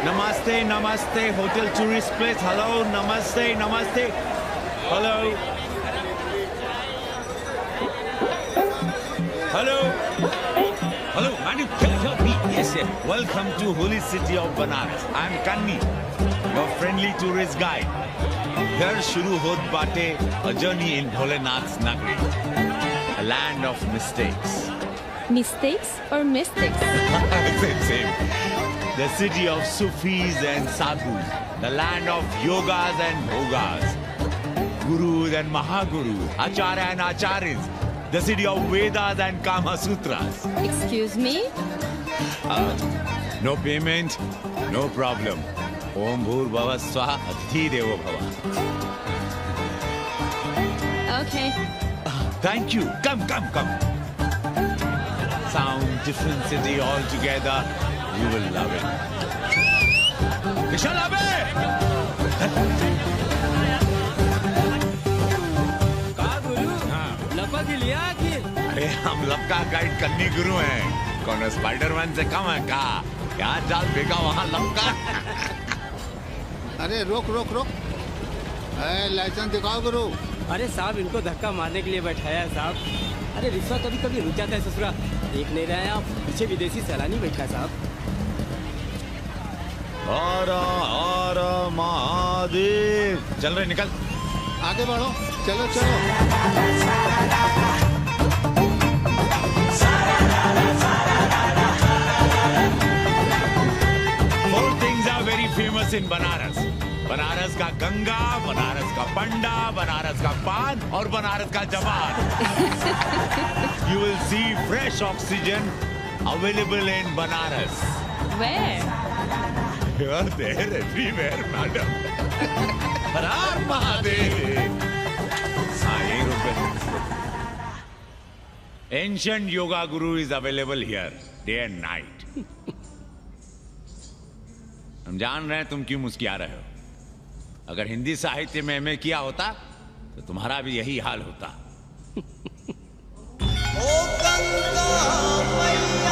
Namaste, namaste, hotel tourist place. Hello, namaste, namaste. Hello. Hello. Hello, man, you can help me. Yes, yes. Welcome to holy city of Banaras. I am Kanni, your friendly tourist guide. Here shuru hot baate a journey in Bholenath's Nagari, a land of mistakes. Mistakes or mystics? Same. The city of Sufis and Sadhus, the land of yogas and bhogas, gurus and mahagurus, acharya and acharyas, the city of Vedas and Kama Sutras. Excuse me? No payment, no problem. Om Bhur Bhava Swaha Adhi Devo Bhava. Okay. Thank you. Come. Sound, different city altogether. You will love it. Vishal Abe! कहा गुरु? लपक लिया कि? अरे हम लपका guide कन्नी गुरु हैं। कौन स्पाइडरमैन से कम है का? यहाँ जाल फेंका वहाँ लपका। अरे रोक। लाइसेंस दिखाओ गुरु। अरे साहब इनको धक्का मारने के लिए बैठाया है साहब। अरे रिश्वा कभी रुक जाता है ससुरा। देख नहीं रहे हैं आप, पीछे विदेशी सैलानी बैठा है साहब। हर हर महादेव। चल रहे निकल। आगे बढ़ो। चलो। Four things are very famous in Banaras. Banaras का गंगा, बनारस का पंडा, बनारस का पान और बनारस का जवान. You will see fresh oxygen available in Banaras. Where? You are there everywhere, madam. हर हर महादेव. हाँ, यहीं रुक गए. Ancient yoga guru is available here, day and night. हम जान रहे हैं तुम क्यों मुस्कुरा रहे हो. अगर हिंदी साहित्य में एमए किया होता तो तुम्हारा भी यही हाल होता. ओ गंगा मैया.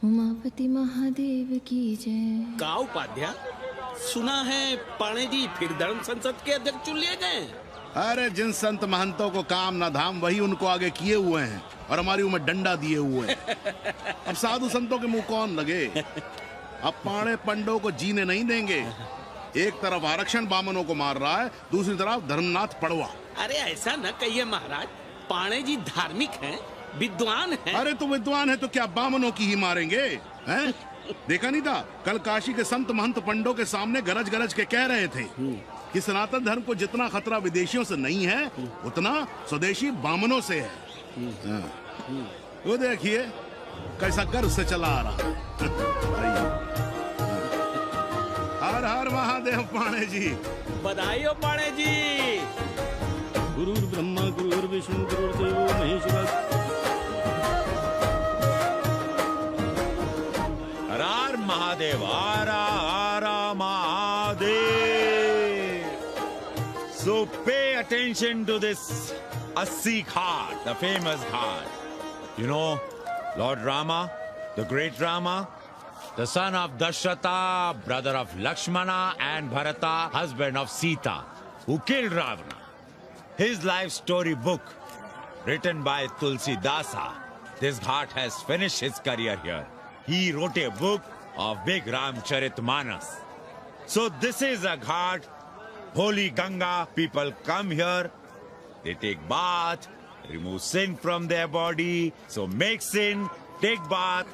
उमापति महादेव की जय. का उपाध्याय, सुना है पाणे जी फिर धर्म संसद के अध्यक्ष चुन लिए गए. अरे जिन संत महंतों को काम न धाम वही उनको आगे किए हुए हैं और हमारी उम्र डंडा दिए हुए हैं. अब साधु संतों के मुंह कौन लगे. अब पाणे पंडों को जीने नहीं देंगे. एक तरफ आरक्षण बामनों को मार रहा है, दूसरी तरफ धर्मनाथ पड़वा. अरे ऐसा न कहिए महाराज, पाणे जी धार्मिक हैं, विद्वान हैं. अरे तो विद्वान है तो क्या बामनों की ही मारेंगे हैं? देखा नहीं था कल काशी के संत महंत पंडों के सामने गरज गरज के कह रहे थे कि सनातन धर्म को जितना खतरा विदेशियों से नहीं है उतना स्वदेशी बामनों से है. वो देखिए कैसा गर्व से चला आ रहा. हर हर महादेव पाणे जी. बधाई हो पाणे जी. गुरुर् ब्रह्मा गुरुर्विष्णु गुरुर्देवो Maheshwar. Mahadev, Ara Ara Mahadev. So pay attention to this Assi Ghat, the famous ghat. You know, Lord Rama, the great Rama, the son of Dashrata, brother of Lakshmana, and Bharata, husband of Sita, who killed Ravana. His life story book, written by Tulsi Dasa. This ghat has finished his career here. He wrote a book of big Ramcharitmanas. So this is a ghat, holy Ganga. People come here, they take bath, remove sin from their body. So make sin, take bath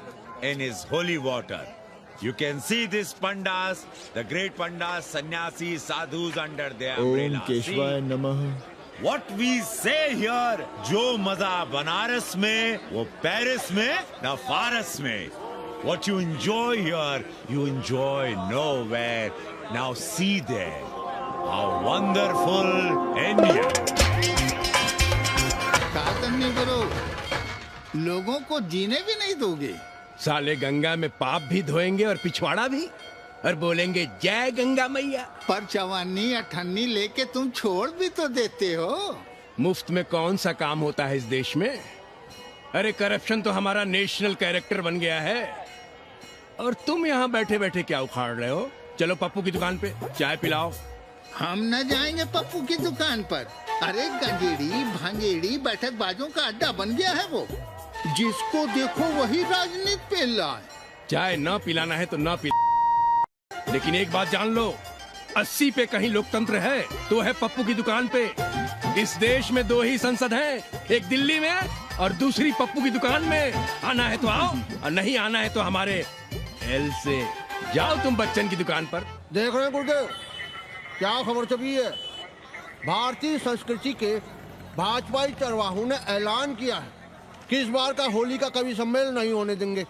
in his holy water. You can see these pandas, the great pandas, sannyasis, sadhus under their umbrella. ओम केशवाय नमः। What we say here, जो मजा बनारस में, वो Paris में, ना फारस में. What you enjoy here, you enjoy nowhere. Now see there, how wonderful India. नहीं करो, लोगों को जीने भी नहीं दोगे। साले गंगा में पाप भी धोएंगे और पिछवाड़ा भी, और बोलेंगे जय गंगा मैया। पर चवानी अठन्नी लेके तुम छोड़ भी तो देते हो। मुफ्त में कौन सा काम होता है इस देश में? अरे करप्शन तो हमारा नेशनल कैरेक्टर बन गया है। और तुम यहाँ बैठे बैठे क्या उखाड़ रहे हो? चलो पप्पू की दुकान पे चाय पिलाओ। हम न जाएंगे पप्पू की दुकान पर। अरे गंजेड़ी भांजेड़ी बैठक बाजों का अड्डा बन गया है वो। जिसको देखो वही राजनीति पेल रहा है। चाय न पिलाना है तो न पिला, लेकिन एक बात जान लो, 80 पे कहीं लोकतंत्र है तो है पप्पू की दुकान पे। इस देश में 2 ही संसद हैं, एक दिल्ली में और दूसरी पप्पू की दुकान में। आना है तो आओ और नहीं आना है तो हमारे एल से जाओ तुम बच्चन की दुकान पर। देख रहे हैं गुरुदेव, क्या खबर छपी है? भारतीय संस्कृति के भाजपाई चरवाहों ने ऐलान किया है कि इस बार का होली का कवि सम्मेलन नहीं होने देंगे।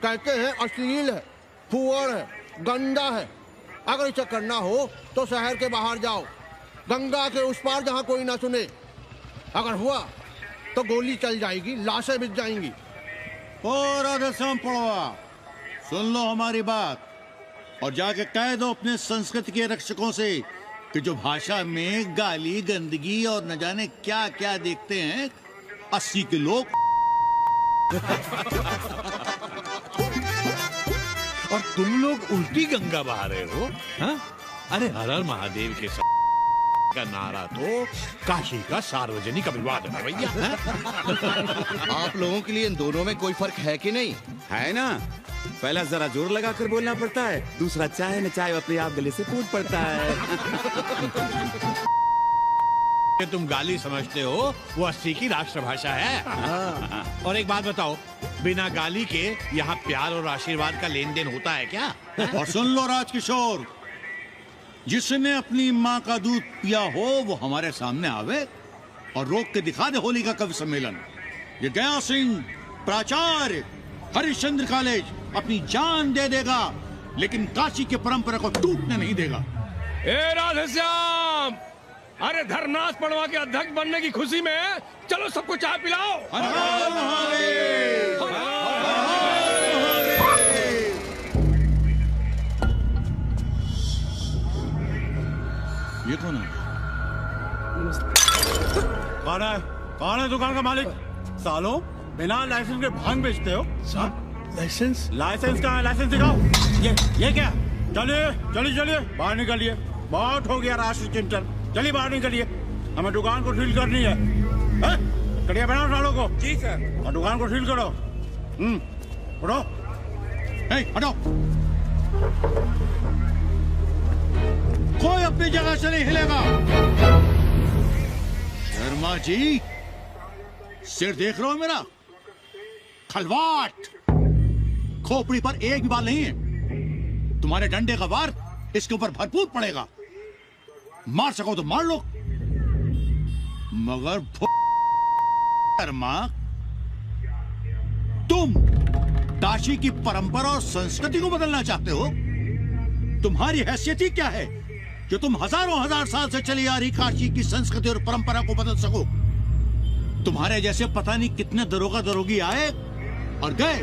कहते हैं अश्लील है, फुअर है, गंदा है। अगर इसे करना हो तो शहर के बाहर जाओ, गंगा के उस पार जहाँ कोई ना सुने। अगर हुआ तो गोली चल जाएगी, लाशें बिछ जाएंगी। ओ राधेश्याम पड़वा, सुन लो हमारी बात और जाके कह दो अपने संस्कृति के रक्षकों से कि जो भाषा में गाली गंदगी और न जाने क्या क्या देखते हैं 80 के लोग। और तुम लोग उल्टी गंगा बहा रहे हो, हाँ? अरे हर हर महादेव के का नारा तो काशी का सार्वजनिक अभिवादन है भैया। आप लोगों के लिए इन दोनों में कोई फर्क है कि नहीं? है ना, पहला जरा जोर लगाकर बोलना पड़ता है, दूसरा चाहे न चाहे अपने आप गले से कूद पड़ता है। तुम गाली समझते हो, वो 80 की राष्ट्रभाषा है। और एक बात बताओ, बिना गाली के यहाँ प्यार और आशीर्वाद का लेन देन होता है क्या? और सुन लो राजकिशोर, जिसने अपनी माँ का दूध पिया हो वो हमारे सामने आवे और रोक के दिखा दे होली का कवि सम्मेलन। ये गया सिंह प्राचार्य हरिश्चंद्र कॉलेज अपनी जान दे देगा, लेकिन काशी के परंपरा को टूटने नहीं देगा। ए राधेश्याम, अरे धर्मनाथ पड़वा के अध्यक्ष बनने की खुशी में चलो सबको चाय पिलाओ। ये कौन है? कौन है दुकान का मालिक? सालों बिना लाइसेंस के भांग बेचते हो? लाइसेंस? लाइसेंस कहाँ है? लाइसेंस दिखाओ। ये क्या? चलिए चलिए चलिए बाहर निकलिए, बहुत हो गया राष्ट्रीय चिंतन। चलिए बाहर निकलिए, हमें दुकान को सील करनी है। कड़िया बनाओ सालों को। जी सर। और दुकान को सील करो। उठो, हटो। कोई अपनी जगह से नहीं हिलेगा। शर्मा जी, सिर देख रहे हो मेरा? खलवाट, खोपड़ी पर एक भी बाल नहीं है। तुम्हारे डंडे का वार इसके ऊपर भरपूर पड़ेगा। मार सको तो मार लो, मगर शर्मा, तुम काशी की परंपरा और संस्कृति को बदलना चाहते हो? तुम्हारी हैसियत ही क्या है जो तुम हजारों हजार साल से चली आ रही काशी की संस्कृति और परंपरा को बदल सको? तुम्हारे जैसे पता नहीं कितने दरोगा दरोगी आए और गए,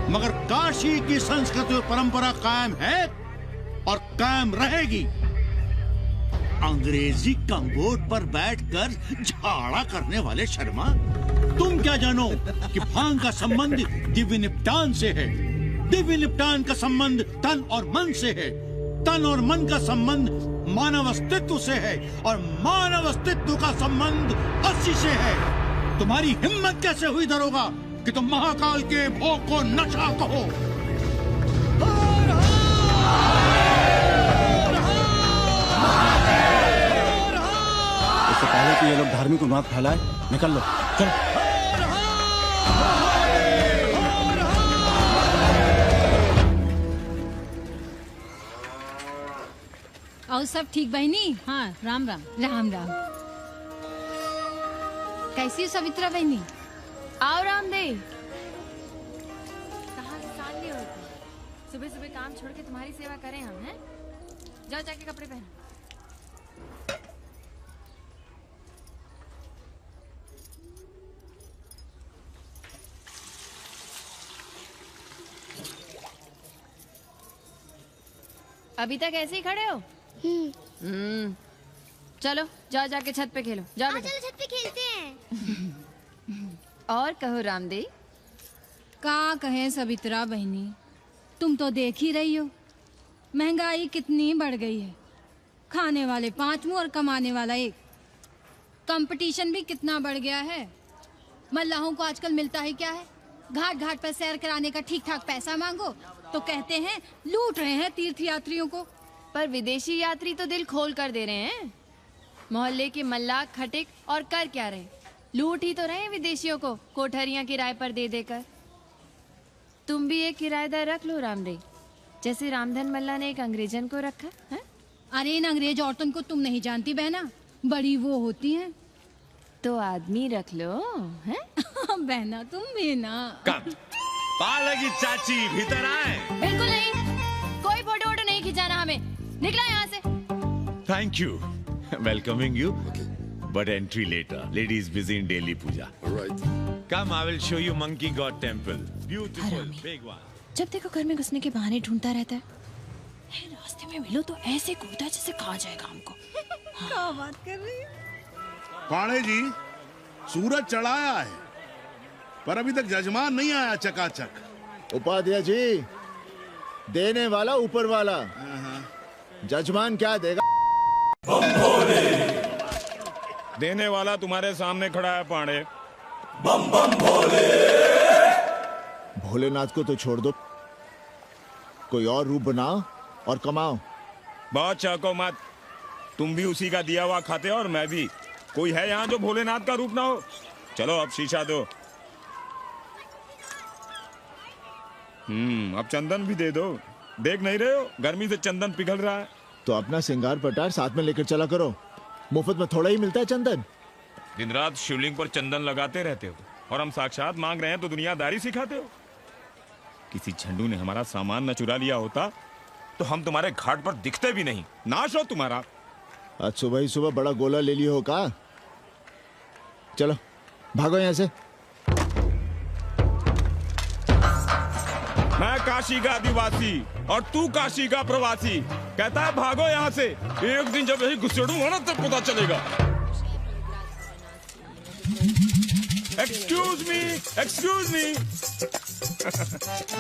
मगर काशी की संस्कृति और परंपरा कायम है और कायम रहेगी। अंग्रेजी कम्बोर्ड पर बैठकर झाड़ा करने वाले शर्मा, तुम क्या जानो कि भांग का संबंध दिव्य निपटान से है। दिव्य निपटान का संबंध तन और मन से है। तन और मन का संबंध मानव अस्तित्व से है और मानव अस्तित्व का संबंध अस्सी से है। तुम्हारी हिम्मत कैसे हुई दरोगा कि तुम महाकाल के भोग को नशा कहो? इससे पहले कि ये लोग धार्मिक उन्माद फैलाए, निकल लो, चलो। और सब ठीक बहनी? हाँ, राम राम। राम राम। कैसी हो सवित्रा बहनी? आओ रामदेव। कहाँ से साल नहीं होती, सुबह सुबह काम छोड़ के तुम्हारी सेवा करें हम, हैं? जाओ जाके कपड़े पहनो। अभी तक ऐसे ही खड़े हो? चलो जाओ जाके छत पे खेलो। जाओ बेटा। चलो छत पे खेलते हैं। और कहो रामदेव। का कहें सवित्रा बहनी, तुम तो देख ही रही हो महंगाई कितनी बढ़ गई है। खाने वाले 5 मुंह और कमाने वाला 1। कंपटीशन भी कितना बढ़ गया है। मल्लाहों को आजकल मिलता ही क्या है? घाट घाट पर सैर कराने का ठीक ठाक पैसा मांगो तो कहते हैं लूट रहे हैं तीर्थ यात्रियों को। पर विदेशी यात्री तो दिल खोल कर दे रहे हैं। मोहल्ले के मल्लाह खटिक और कर क्या रहे, लूट ही तो रहे हैं विदेशियों को कोठरियां किराए पर दे देकर। तुम भी एक किराएदार रख लो रामदेव, जैसे रामधन मल्ला ने एक अंग्रेजन को रखा है। अरे इन अंग्रेज औरतों को तुम नहीं जानती बहना, बड़ी वो होती हैं। तो आदमी रख लो, हैं? बहना तुम भी ना। पालगी चाची भीतर आए। बिल्कुल नहीं, कोई फोटो वोटो नहीं खिंचाना हमें। निकलो यहाँ से। Thank you. Welcoming you. But entry later. Ladies busy in daily puja. All right. Come, I will show you Monkey God Temple. Beautiful, big one. जब देखो घर में घुसने के बहाने ढूंढता रहता है। रास्ते में मिलो तो ऐसे कूदता है जैसे खा जाएगा हमको। क्या बात कर रही है? पाणे जी, सूरज चढ़ाया है पर अभी तक जजमान नहीं आया चकाचक। उपाध्याय जी, देने वाला ऊपर वाला, जजमान क्या देगा? देने वाला तुम्हारे सामने खड़ा है पांडे। बम बम भोले। भोलेनाथ को तो छोड़ दो, कोई और रूप बनाओ और कमाओ। बहुत चाको मत, तुम भी उसी का दिया हुआ खाते हो और मैं भी। कोई है यहाँ जो भोलेनाथ का रूप ना हो? चलो अब शीशा दो। अब चंदन भी दे दो। देख नहीं रहे हो गर्मी से चंदन पिघल रहा है। तो अपना सिंगार पटार साथ में लेकर चला करो, मुफ्त में थोड़ा ही मिलता है चंदन। दिन रात शिवलिंग पर चंदन लगाते रहते हो और हम साक्षात मांग रहे हैं तो दुनियादारी सिखाते हो। किसी झंडू ने हमारा सामान न चुरा लिया होता तो हम तुम्हारे घाट पर दिखते भी नहीं। नाश हो तुम्हारा। आज सुबह ही सुबह बड़ा गोला ले लियो हो का? चलो भागो यहाँ से। मैं काशी का आदिवासी और तू काशी का प्रवासी। कहता है भागो यहाँ से। एक दिन जब यही घुसेड़ूंगा ना तब पता चलेगा। Excuse me.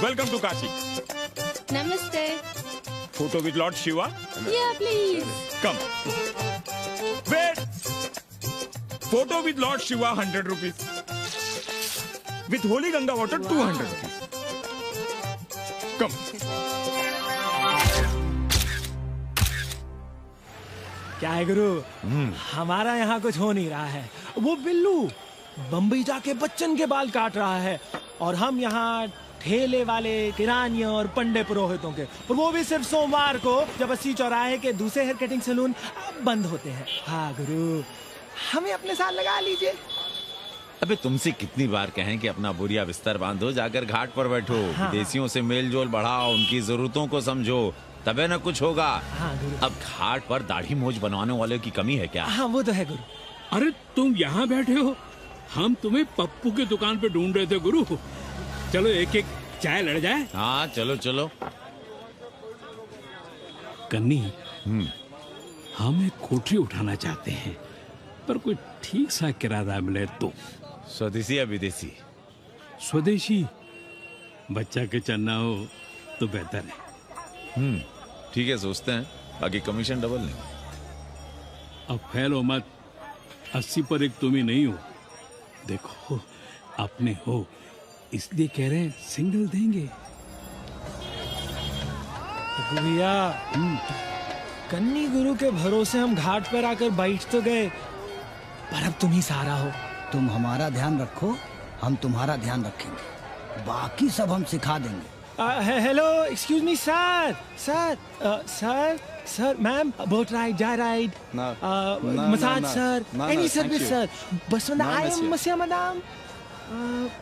Welcome to Kashi. नमस्ते। Photo with lord Shiva? Yeah, please. Come. Wait. Photo with lord Shiva 100 rupees. With holy Ganga water 200 rupees. Come. क्या है गुरु, हमारा यहाँ कुछ हो नहीं रहा है। वो बिल्लू बम्बई जाके बच्चन के बाल काट रहा है और हम यहाँ ठेले वाले, किरानियों और पंडे पुरोहितों के, और वो भी सिर्फ सोमवार को, जब 80 चौराहे के दूसरे हेयर कटिंग सैलून बंद होते हैं। हाँ गुरु, हमें अपने साथ लगा लीजिए। अबे तुमसे कितनी बार कहें कि अपना बोरिया बिस्तर बांधो, जाकर घाट पर बैठो। हाँ। विदेशियों से मेल जोल बढ़ाओ, उनकी जरूरतों को समझो, तबे न कुछ होगा। हाँ गुरु। अब घाट पर दाढ़ी मूंछ बनवाने वाले की कमी है क्या? हाँ वो तो है गुरु। अरे तुम यहाँ बैठे हो, हम तुम्हें पप्पू की दुकान पे ढूंढ रहे थे गुरु। चलो एक एक चाय लड़ जाए। हाँ चलो चलो। कन्नी, हम एक कोठरी उठाना चाहते हैं, पर कोई ठीक सा किराया मिले तो। स्वदेशी या विदेशी? स्वदेशी। बच्चा के चन्ना हो तो बेहतर है। ठीक है, सोचते हैं, बाकी कमीशन डबल नहीं। अब फैलो मत, 80 पर एक तुम ही नहीं हो। देखो अपने हो, इसलिए कह रहे हैं सिंगल देंगे। भैया, कन्नी गुरु के भरोसे हम घाट पर आकर बैठ तो गए, पर अब तुम ही सहारा हो। तुम हमारा ध्यान रखो, हम तुम्हारा ध्यान रखेंगे, बाकी सब हम सिखा देंगे। Hello, excuse me sir, sir, ma'am, boat ride, जा ride, massage sir, any service sir, बस आई एम मसिया मैडम,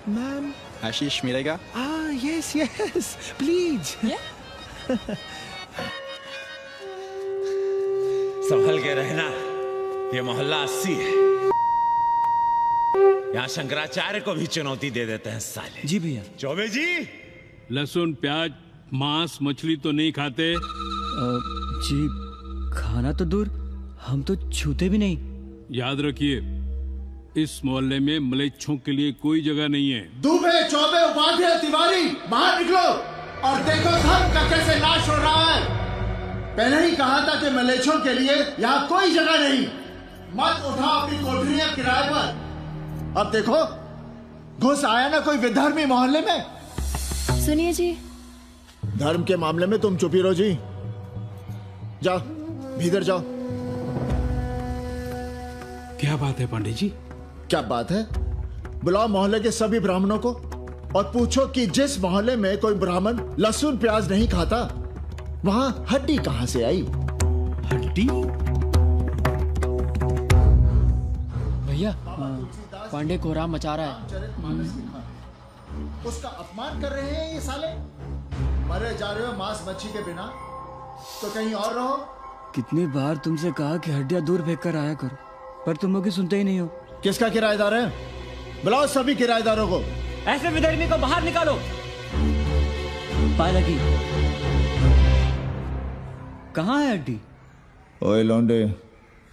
मैम। आशीष मिलेगा? Yes, please. संभल के रहना, ये मोहल्ला 80 है। यहाँ शंकराचार्य को भी चुनौती दे देते हैं साले। जी भैया। चौबे जी, लहसुन, प्याज, मांस, मछली तो नहीं खाते? जी, खाना तो दूर, हम तो छूते भी नहीं। याद रखिए, इस मोहल्ले में मलेच्छों के लिए कोई जगह नहीं है। दुबे, चौबे, उपाध्याय, तिवारी, बाहर निकलो और देखो धर्म का कैसे नाश हो रहा है। पहले ही कहा था कि मलेच्छों के लिए यहाँ कोई जगह नहीं। मत उठाओ अपनी कोठरियां किराए पर। अब देखो, घुस आया ना कोई विधर्मी मोहल्ले में। सुनिए जी, धर्म के मामले में तुम चुप ही रहो जी। जाओ, भीतर जाओ। क्या बात है पंडित जी? क्या बात है? बुलाओ मोहल्ले के सभी ब्राह्मणों को और पूछो कि जिस मोहल्ले में कोई ब्राह्मण लहसुन प्याज नहीं खाता, वहां हड्डी कहां से आई? हड्डी? भैया, पांडे कोहराम मचा रहा है। उसका अपमान कर रहे हैं ये साले। मरे जा रहे हो मांस मच्छी के बिना, तो कहीं और रहो। कितनी बार तुमसे कहा कि हड्डियां दूर फेंक कर आया करो, पर तुम लोग सुनते ही नहीं हो। किसका किराएदार है? बुलाओ सभी किराएदारों को। ऐसे विधर्मी को बाहर निकालो। पालकी, कहाँ है हड्डी? ओए लौंडे,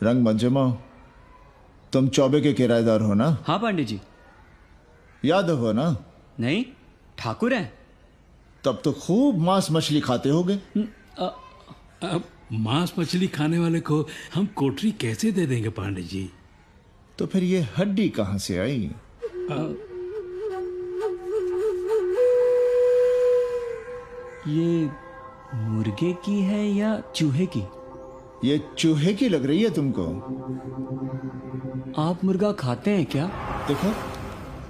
रंग मत जमाओ। तुम चौबे के किराएदार हो ना? हाँ पांडे जी। यादव हो ना? नहीं, ठाकुर हैं। तब तो खूब मांस मछली खाते होगे। अब मांस मछली खाने वाले को हम कोठरी कैसे दे देंगे पांडे जी? तो फिर ये हड्डी कहां से आई? ये मुर्गे की है या चूहे की? ये चूहे की लग रही है तुमको। आप मुर्गा खाते हैं क्या? देखो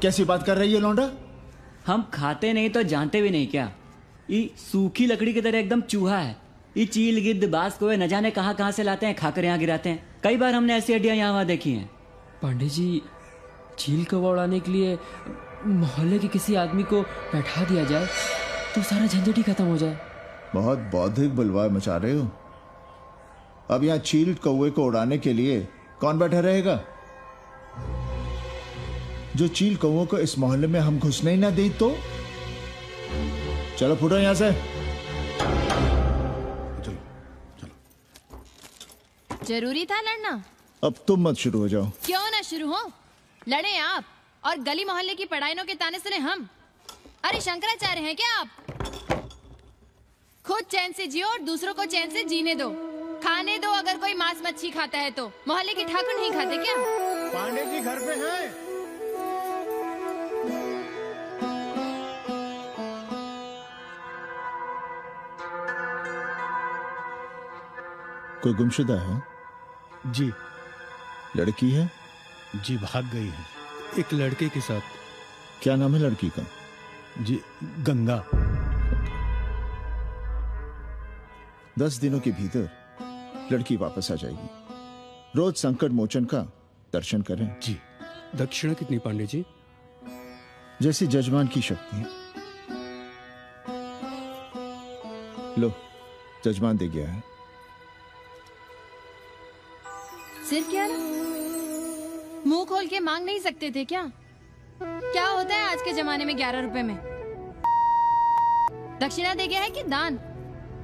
कैसी बात कर रही है लौंडा। हम खाते नहीं तो जानते भी नहीं क्या? ये सूखी लकड़ी की तरह एकदम चूहा है। ये चील, गिद्ध, बाज को न जाने कहाँ कहाँ से लाते हैं, खाकर यहाँ गिराते हैं। कई बार हमने ऐसी हड्डियाँ यहाँ वहाँ देखी हैं। पांडे जी, चील कौवा उड़ाने के लिए मोहल्ले के किसी आदमी को बैठा दिया जाए तो सारा झंझट ही खत्म हो जाए। बहुत बौद्धिक बलवा मचा रहे हो। अब यहाँ चील कौवे को उड़ाने के लिए कौन बैठा रहेगा? जो चील कौवों को इस मोहल्ले में हम घुसने ही ना दे तो। चलो फुटो यहाँ से। जरूरी था लड़ना? अब तुम मत शुरू हो जाओ। क्यों ना शुरू हो? लड़े आप और गली मोहल्ले की पढ़ाइयों के ताने सुने हम। अरे शंकराचार्य हैं क्या आप? खुद चैन से जियो और दूसरों को चैन से जीने दो। खाने दो अगर कोई मांस मच्छी खाता है तो। मोहल्ले के ठाकुर नहीं खाते क्या? पांडे जी घर पे हैं? कोई गुमशुदा है? जी। लड़की है? जी भाग गई है एक लड़के के साथ। क्या नाम है लड़की का? जी गंगा। 10 दिनों के भीतर लड़की वापस आ जाएगी। रोज संकट मोचन का दर्शन करें। जी। दक्षिणा कितनी पांडे जी? जैसी जजमान की शक्ति। लो, जजमान दे गया है। सिर्फ क्या ना? मुंह खोल के मांग नहीं सकते थे क्या? क्या होता है आज के जमाने में 11 रुपए में? दक्षिणा दे गया है कि दान?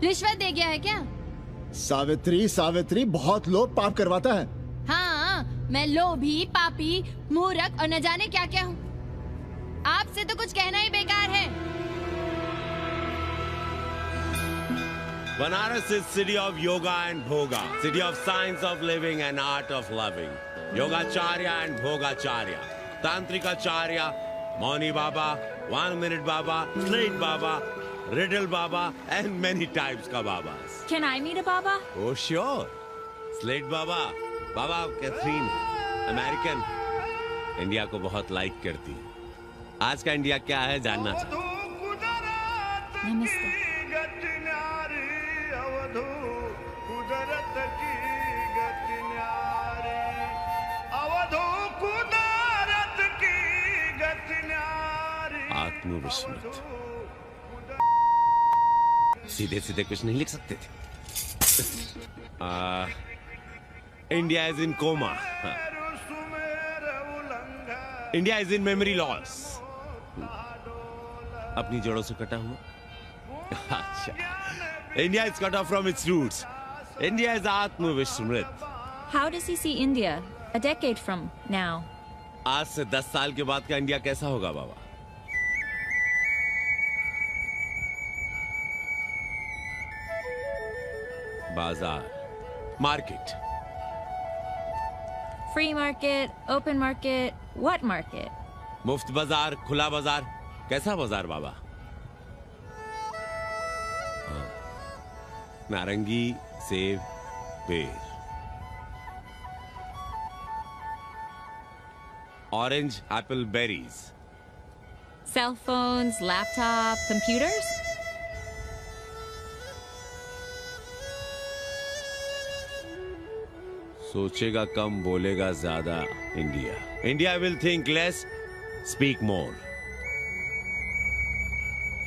रिश्वत दे गया है क्या? सावित्री, सावित्री बहुत लोभ पाप करवाता है। हाँ, मैं लोभी, पापी, मूर्ख और न जाने क्या क्या हूँ। आपसे तो कुछ कहना ही बेकार है। Banaras is city of yoga and bhoga, city of science of living and art of loving. Yogacharya and Bhogacharya, Tantrikacharya, Mauni Baba, 1 Minute Baba, Straight Baba, Riddle Baba, and many types ka Babas. Can I meet a Baba? Oh sure, Slate Baba, Baba Catherine, American, India को बहुत like करती है। आज का India क्या है जानना चाहती हूँ। नमस्ते। आत्मविस्मृत। सीधे सीधे कुछ नहीं लिख सकते थे। India is in coma. India is in memory loss. अपनी जड़ों से कटा हुआ। अच्छा, India is cut off from its roots. India is आत्मविस्मृत। How does he see India a decade from now? आज से 10 साल के बाद का इंडिया कैसा होगा बाबा? बाजार, market. Free market, open market, what market? मुफ्त बाजार, खुला बाजार, कैसा बाजार बाबा? हाँ, नारंगी, सेब, पेड़। Orange, apple, berries. Cell phones, laptop, computers? सोचेगा कम, बोलेगा ज्यादा India. India will think less, speak more.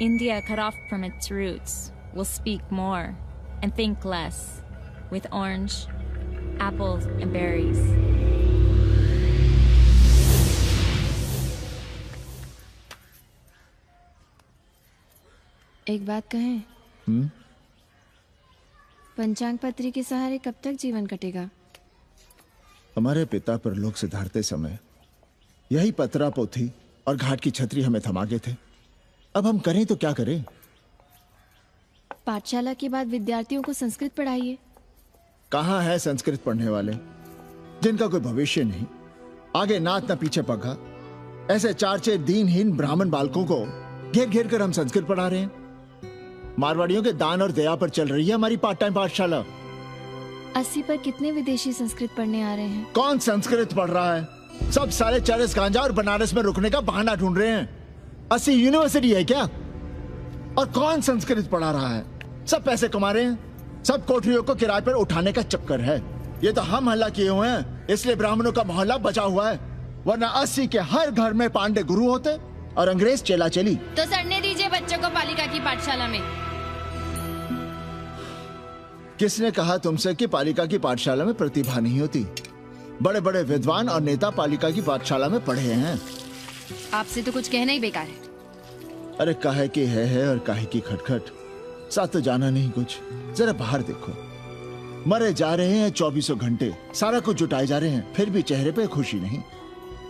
India, cut off from its roots, will speak more and think less, with orange, apples, and berries. एक बात कहें? पंचांग पत्री के सहारे कब तक जीवन कटेगा? हमारे पिता परलोक से धारते समय यही पतरा पोथी और घाट की छतरी हमें थमागे थे। अब हम करें तो क्या करें? पाठशाला के बाद विद्यार्थियों को संस्कृत पढ़ाइए। कहाँ है संस्कृत पढ़ने वाले जिनका कोई भविष्य नहीं, आगे नात न पीछे पगा। ऐसे 4 दीनहीन ब्राह्मण बालकों को घेर घेर कर हम संस्कृत पढ़ा रहे हैं। मारवाड़ियों के दान और दया पर चल रही है हमारी पार्ट टाइम पाठशाला। 80 पर कितने विदेशी संस्कृत पढ़ने आ रहे हैं? कौन संस्कृत पढ़ रहा है? सब सारे चरस गांजा और बनारस में रुकने का बहाना ढूंढ रहे हैं। 80 यूनिवर्सिटी है क्या? और कौन संस्कृत पढ़ा रहा है? सब पैसे कमा रहे हैं। सब कोठरियों को किराए पर उठाने का चक्कर है। ये तो हम हल्ला किए हुए हैं, इसलिए ब्राह्मणों का मोहल्ला बचा हुआ है, वरना 80 के हर घर में पांडे गुरु होते और अंग्रेज चेला चली। तो सड़ने दीजिए बच्चों को पालिका की पाठशाला में। किसने कहा तुमसे कि पालिका की पाठशाला में प्रतिभा नहीं होती? बड़े बड़े विद्वान और नेता पालिका की पाठशाला में पढ़े हैं। आपसे तो कुछ कहना ही बेकार है। अरे काहे की है और काहे की खटखट, साथ तो जाना नहीं कुछ। जरा बाहर देखो, मरे जा रहे हैं 24 घंटे, सारा कुछ जुटाए जा रहे हैं, फिर भी चेहरे पे खुशी नहीं।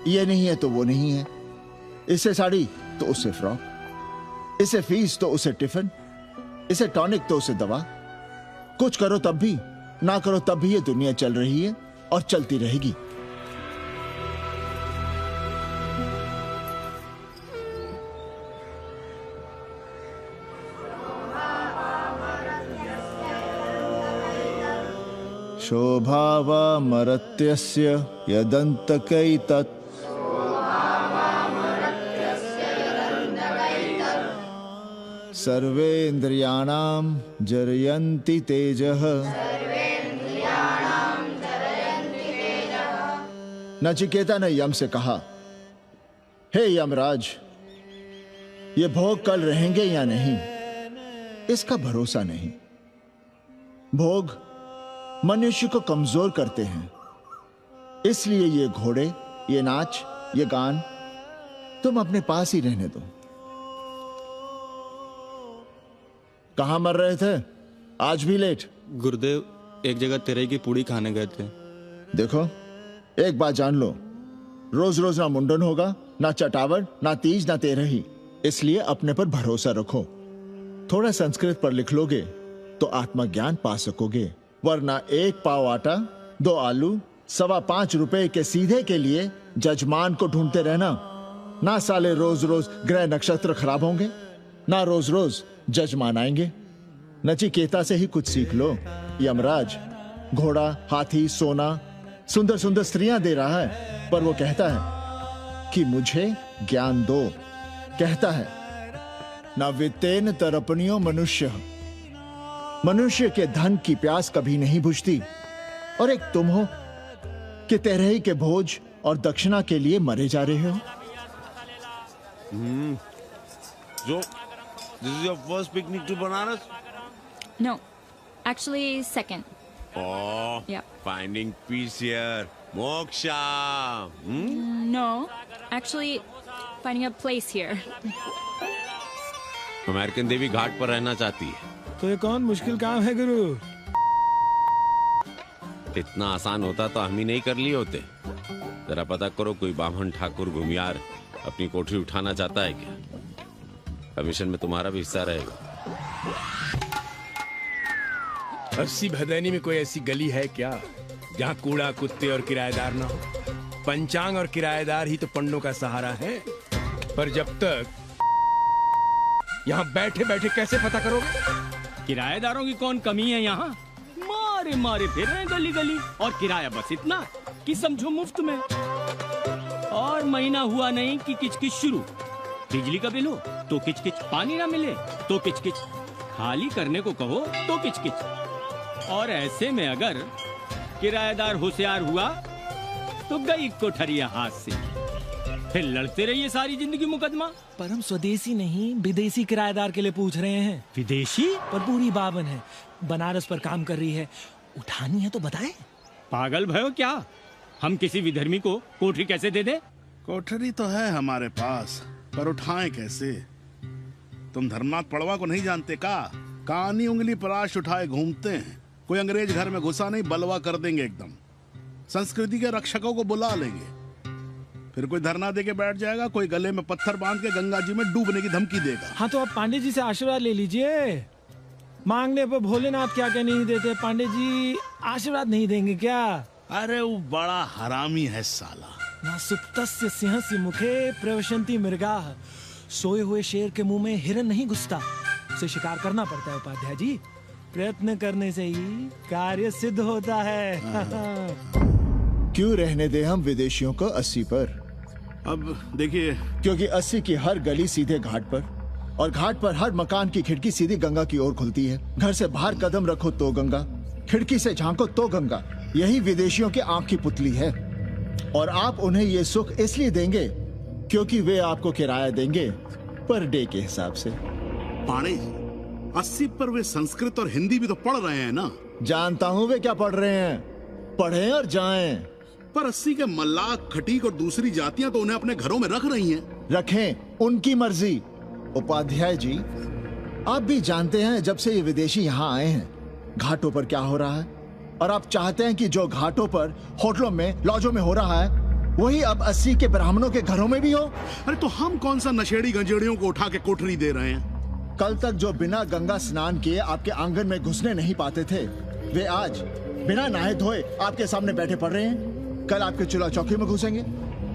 ये नहीं है तो वो नहीं है, इसे साड़ी तो उससे फ्रॉक, इसे फीस तो उसे टिफिन, इसे टॉनिक तो उसे दवा। कुछ करो तब भी, ना करो तब भी ये दुनिया चल रही है और चलती रहेगी। शोभावा मरत्यस्य यदन्तकैतत् सर्वेन्द्रियाणां जरयन्ति तेजः। नचिकेता ने यम से कहा, हे यमराज, ये भोग कल रहेंगे या नहीं इसका भरोसा नहीं। भोग मनुष्य को कमजोर करते हैं, इसलिए ये घोड़े, ये नाच, ये गान तुम अपने पास ही रहने दो। कहाँ मर रहे थे? आज भी लेट? गुरुदेव, एक जगह तेरे की पूड़ी खाने गए थे। देखो, एक बात जान लो, रोज रोज ना मुंडन होगा, ना चटावट, ना तीज, ना तेरही। इसलिए अपने पर भरोसा रखो। थोड़ा संस्कृत पर लिख लोगे तो आत्मज्ञान पा सकोगे, वरना 1 पाव आटा, 2 आलू, 5.25 रुपए के सीधे के लिए जजमान को ढूंढते रहना। ना साले रोज रोज ग्रह नक्षत्र खराब होंगे, ना रोज रोज जजमान आएंगे। नचिकेता से ही कुछ सीख लो। यमराज घोड़ा, हाथी, सोना, सुंदर सुंदर स्त्रियां दे रहा है, पर वो कहता है कि मुझे ज्ञान दो। कहता है ना वित्तेन तरपनियो मनुष्य, मनुष्य के धन की प्यास कभी नहीं बुझती। और एक तुम हो कि तेरही के भोज और दक्षिणा के लिए मरे जा रहे हो। So, this is your first picnic to Banaras? No, actually second. Oh, Yeah. finding peace here. Moksha. No, actually finding a place here. American देवी घाट पर रहना चाहती है। तो ये कौन मुश्किल काम है गुरु? इतना आसान होता तो हम ही नहीं कर लिए होते। जरा पता करो, कोई बामन ठाकुर घुमियार अपनी कोठरी उठाना चाहता है क्या? कमीशन में तुम्हारा भी हिस्सा रहेगा। 80 भदैनी में कोई ऐसी गली है क्या जहाँ कूड़ा, कुत्ते और किराएदार ना हो? पंचांग और किराएदार ही तो पंडों का सहारा है। पर जब तक यहाँ बैठे बैठे कैसे पता करोगे? किराएदारों की कौन कमी है यहाँ? मारे मारे फिर रहे गली गली, और किराया बस इतना कि समझो मुफ्त में। और महीना हुआ नहीं कि किचकिच शुरू। बिजली का बिल हो तो किचकिच, पानी ना मिले तो किचकिच, खाली करने को कहो तो किचकिच। और ऐसे में अगर किराएदार होशियार हुआ तो गई कोठरिया हाथ से। फिर लड़ते रहिए सारी जिंदगी मुकदमा। पर हम स्वदेशी नहीं, विदेशी किराएदार के लिए पूछ रहे हैं। विदेशी? पर पूरी बावन है, बनारस पर काम कर रही है, उठानी है तो बताएं। पागल भयो क्या? हम किसी विधर्मी को कोठरी कैसे दे दे? कोठरी तो है हमारे पास, पर उठाएं कैसे? तुम धर्मनाथ पड़वा को नहीं जानते का? कानी उंगली पराश उठाए घूमते हैं। कोई अंग्रेज घर में घुसा नहीं, बलवा कर देंगे एकदम। संस्कृति के रक्षकों को बुला लेंगे, फिर कोई धरना दे के बैठ जाएगा, कोई गले में पत्थर बांध के गंगा जी में डूबने की धमकी देगा। हाँ तो आप पांडे जी से आशीर्वाद ले लीजिए। मांगने पर भोलेनाथ क्या क्या नहीं देते, पांडे जी आशीर्वाद नहीं देंगे क्या? अरे वो बड़ा हरामी है साला। ना सुप्तस्य सिंहस्य मुखे प्रवशन्ति मृगाः। सोए हुए शेर के मुंह में हिरन नहीं घुसता, उसे शिकार करना पड़ता है उपाध्याय जी। प्रयत्न करने से ही कार्य सिद्ध होता है। क्यों रहने दे हम विदेशियों को 80 पर? अब देखिए, क्योंकि 80 की हर गली सीधे घाट पर, और घाट पर हर मकान की खिड़की सीधी गंगा की ओर खुलती है। घर से बाहर कदम रखो तो गंगा, खिड़की से झांको तो गंगा। यही विदेशियों की आंख की पुतली है। और आप उन्हें ये सुख इसलिए देंगे क्योंकि वे आपको किराया देंगे पर डे के हिसाब से। पाणे 80 पर वे संस्कृत और हिंदी भी तो पढ़ रहे हैं ना? जानता हूँ वे क्या पढ़ रहे हैं, पढ़ें और जाएं। पर 80 के मल्लाक, खटीक और दूसरी जातियां तो उन्हें अपने घरों में रख रही हैं। रखें, उनकी मर्जी। उपाध्याय जी, आप भी जानते हैं जब से ये विदेशी यहाँ आए हैं घाटों पर क्या हो रहा है, और आप चाहते हैं कि जो घाटों पर, होटलों में, लॉजों में हो रहा है वही अब 80 के ब्राह्मणों के घरों में भी हो। अरे तो हम कौन सा नशेड़ी गंजेड़ियों को उठा के कोठरी दे रहे हैं? कल तक जो बिना गंगा स्नान किए आपके आंगन में घुसने नहीं पाते थे, वे आज बिना नहाए धोए आपके सामने बैठे पड़ रहे हैं। कल आपके चूल्हा चौकी में घुसेंगे,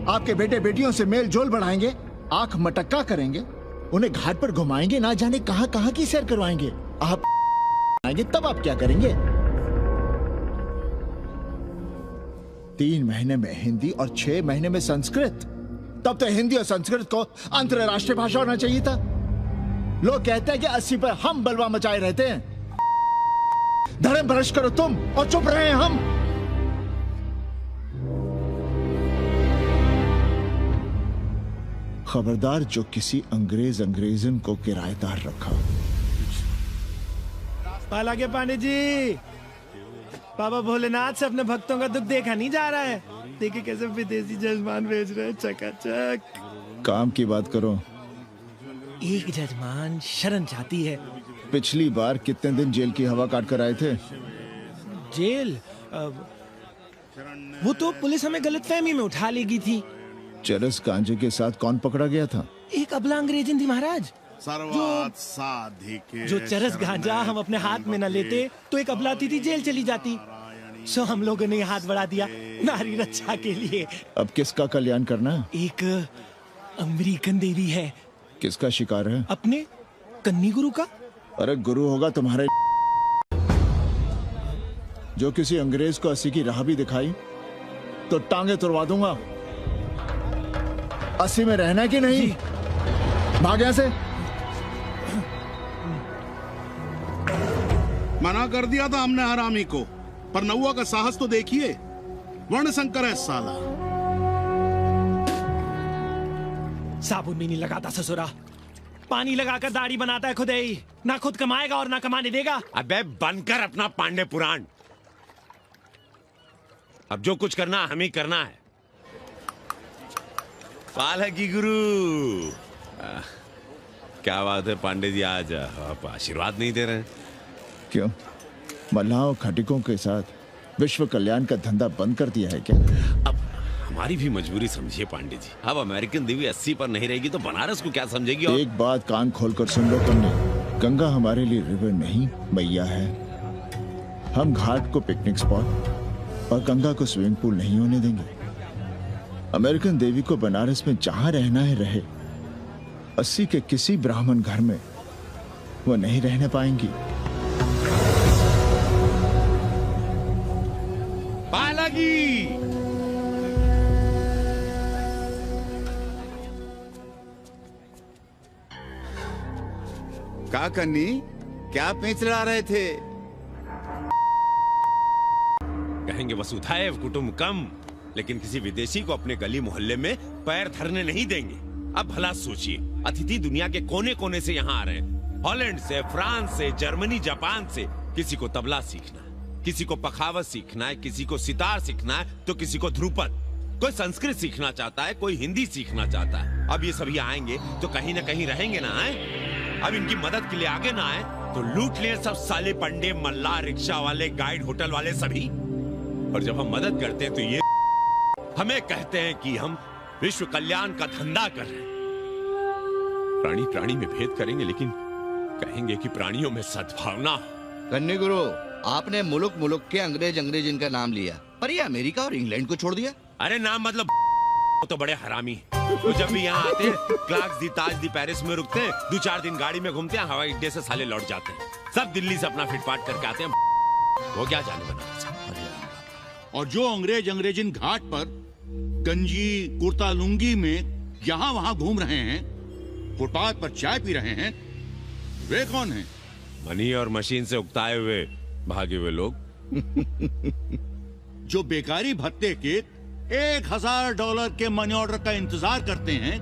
आपके बेटे बेटियों से मेल जोल बढ़ाएंगे, आंख मटक्का करेंगे, उन्हें घाट पर घुमाएंगे, ना जाने कहां कहां की सैर करवाएंगे। आप आएंगे तब आप क्या करेंगे? 3 महीने में हिंदी और 6 महीने में संस्कृत। तब तो हिंदी और संस्कृत को अंतरराष्ट्रीय भाषा होना चाहिए था। लोग कहते हैं कि 80 पर हम बलवा मचाए रहते हैं। धर्म भ्रष्ट करो तुम और चुप रहे हम। खबरदार जो किसी अंग्रेजन को किराएदार रखा। पाला के पांडे जी, बाबा भोलेनाथ से अपने भक्तों का दुख देखा नहीं जा रहा है। देखिए कैसे विदेशी जजमान भेज रहे हैं, चकाचक। काम की बात करो। एक जजमान शरण चाहती है, पिछली बार कितने दिन जेल की हवा काट कर आए थे? जेल वो तो पुलिस हमें गलतफहमी में उठा लेगी थी। चरस गांजे के साथ कौन पकड़ा गया था? एक अबला अंग्रेजन थी महाराज। सर्वात साधिके जो चरस गांजा हम अपने हाथ में न लेते तो एक अबलाती थी जेल चली जाती। सो हम लोगों ने हाथ बढ़ा दिया नारी रक्षा के लिए। अब किसका कल्याण करना है? एक अमेरिकन देवी है। किसका शिकार है? अपने कन्नी गुरु का। अरे गुरु होगा तुम्हारे जो किसी अंग्रेज को 80 की राह भी दिखाई तो टांगे तुड़वा दूंगा। 80 में रहना कि नहीं? भाग यहां से। मना कर दिया था हमने हरामी को, पर नौवा का साहस तो देखिए। वर्ण संकर है साला। साबुन भी नहीं लगाता ससुरा, पानी लगाकर दाढ़ी बनाता है खुद ही। ना खुद कमाएगा और ना कमाने देगा। अबे बनकर अपना पांडे पुराण। अब जो कुछ करना हमें ही करना है। पालकी गुरु। क्या बात है पांडे जी, आज आप आशीर्वाद नहीं दे रहे हैं? क्यों? मल्लाहों खटिकों के साथ विश्व कल्याण का धंधा बंद कर दिया है क्या? अब हमारी भी मजबूरी समझिए पांडे जी। अब अमेरिकन देवी 80 पर नहीं रहेगी तो बनारस को क्या समझेगी? और एक बात कान खोलकर सुन लो तुमने, गंगा हमारे लिए रिवर नहीं मैया है। हम घाट को पिकनिक स्पॉट और गंगा को स्विमिंग पूल नहीं होने देंगे। अमेरिकन देवी को बनारस में जहां रहना है रहे। 80 के किसी ब्राह्मण घर में वो नहीं रहने पाएंगी। पालकी। का कन्नी, क्या पेंच लड़ा रहे थे? कहेंगे वसुधैव कुटुंबकम, लेकिन किसी विदेशी को अपने गली मोहल्ले में पैर धरने नहीं देंगे। अब भला सोचिए, अतिथि दुनिया के कोने कोने से यहाँ आ रहे हैं। हॉलैंड से, फ्रांस से, जर्मनी, जापान से। किसी को तबला सीखना है, किसी को पखावत सीखना है, किसी को सितार सीखना है, तो किसी को ध्रुपद। कोई संस्कृत सीखना चाहता है, कोई हिंदी सीखना चाहता है। अब ये सभी आएंगे तो कहीं ना कहीं रहेंगे ना। आए अब इनकी मदद के लिए आगे ना आए तो लूट लिए सब साले पंडे, मल्ला, रिक्शा वाले, गाइड, होटल वाले सभी। और जब हम मदद करते हैं तो ये हमें कहते हैं कि हम विश्व कल्याण का धंधा कर रहे हैं। प्राणी प्राणी में भेद करेंगे, लेकिन कहेंगे कि प्राणियों में सद्भावना। कन्नी गुरु, आपने मुल्क मुल्क के अंग्रेज इनका नाम लिया, पर ये अमेरिका और इंग्लैंड को छोड़ दिया। अरे नाम मतलब वो तो बड़े हरामी हैं। वो जब भी यहाँ आते हैं क्लार्क्स दी, ताज दी, पेरिस में रुकते हैं, 2-4 दिन गाड़ी में घूमते हैं, हवाई अड्डे से साले लौट जाते हैं। सब दिल्ली से अपना फिटपाट करके आते हैं। वो क्या जाने बनारस। और जो अंग्रेजिन घाट पर गंजी कुर्ता लुंगी में यहाँ वहाँ घूम रहे हैं, फुटपाथ पर चाय पी रहे हैं, वे कौन हैं? मनी और मशीन से उकताए हुए भागे हुए लोग। जो बेकारी भत्ते के $1000 के मनी ऑर्डर का इंतजार करते हैं,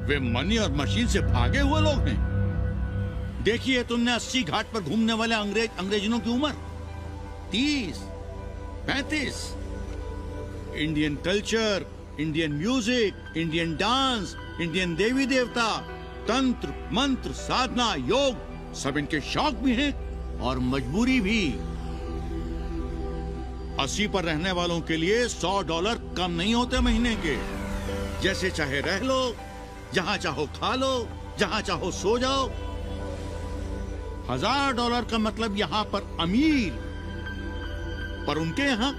वे मनी और मशीन से भागे हुए लोग हैं। देखिए तुमने 80 घाट पर घूमने वाले अंग्रेजनों की उम्र 30-35। Indian culture, Indian music, Indian dance, Indian देवी देवता, तंत्र, मंत्र, साधना, योग, सब इनके शौक भी हैं और मजबूरी भी। 80 पर रहने वालों के लिए $100 कम नहीं होते महीने के। जैसे चाहे रह लो, जहां चाहो खा लो, जहां चाहो सो जाओ। $1000 का मतलब यहां पर अमीर, पर उनके यहां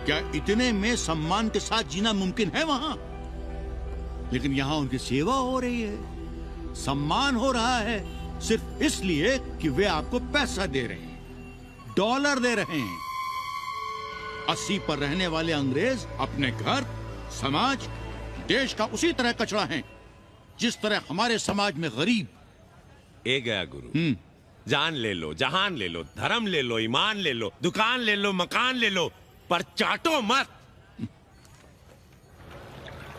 क्या इतने में सम्मान के साथ जीना मुमकिन है वहां? लेकिन यहां उनकी सेवा हो रही है, सम्मान हो रहा है, सिर्फ इसलिए कि वे आपको पैसा दे रहे हैं, डॉलर दे रहे हैं। 80 पर रहने वाले अंग्रेज अपने घर, समाज, देश का उसी तरह कचरा हैं जिस तरह हमारे समाज में गरीब। ए गया गुरु, जान ले लो, जहान ले लो, धर्म ले लो, ईमान ले लो, दुकान ले लो, मकान ले लो, पर चाटो मत।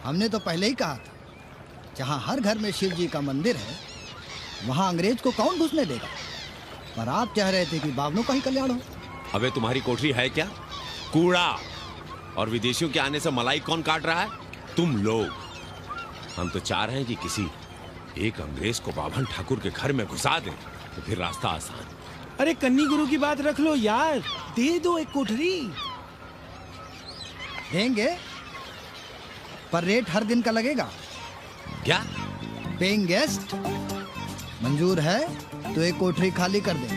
हमने तो पहले ही कहा था, जहां हर घर में शिव जी का मंदिर है, वहां अंग्रेज को कौन घुसने देगा। पर आप चाह रहे थे कि बावनों का ही कल्याण हो। अबे तुम्हारी कोठरी है क्या? कूड़ा। और विदेशियों के आने से मलाई कौन काट रहा है? तुम लोग। हम तो चाह रहे हैं कि किसी एक अंग्रेज को बाभन ठाकुर के घर में घुसा दें, तो फिर रास्ता आसान। अरे कन्नी गुरु की बात रख लो यार, दे दो एक कोठरी। देंगे, पर रेट हर दिन का लगेगा। क्या? पेइंग गेस्ट मंजूर है तो एक कोठरी खाली कर देंगे।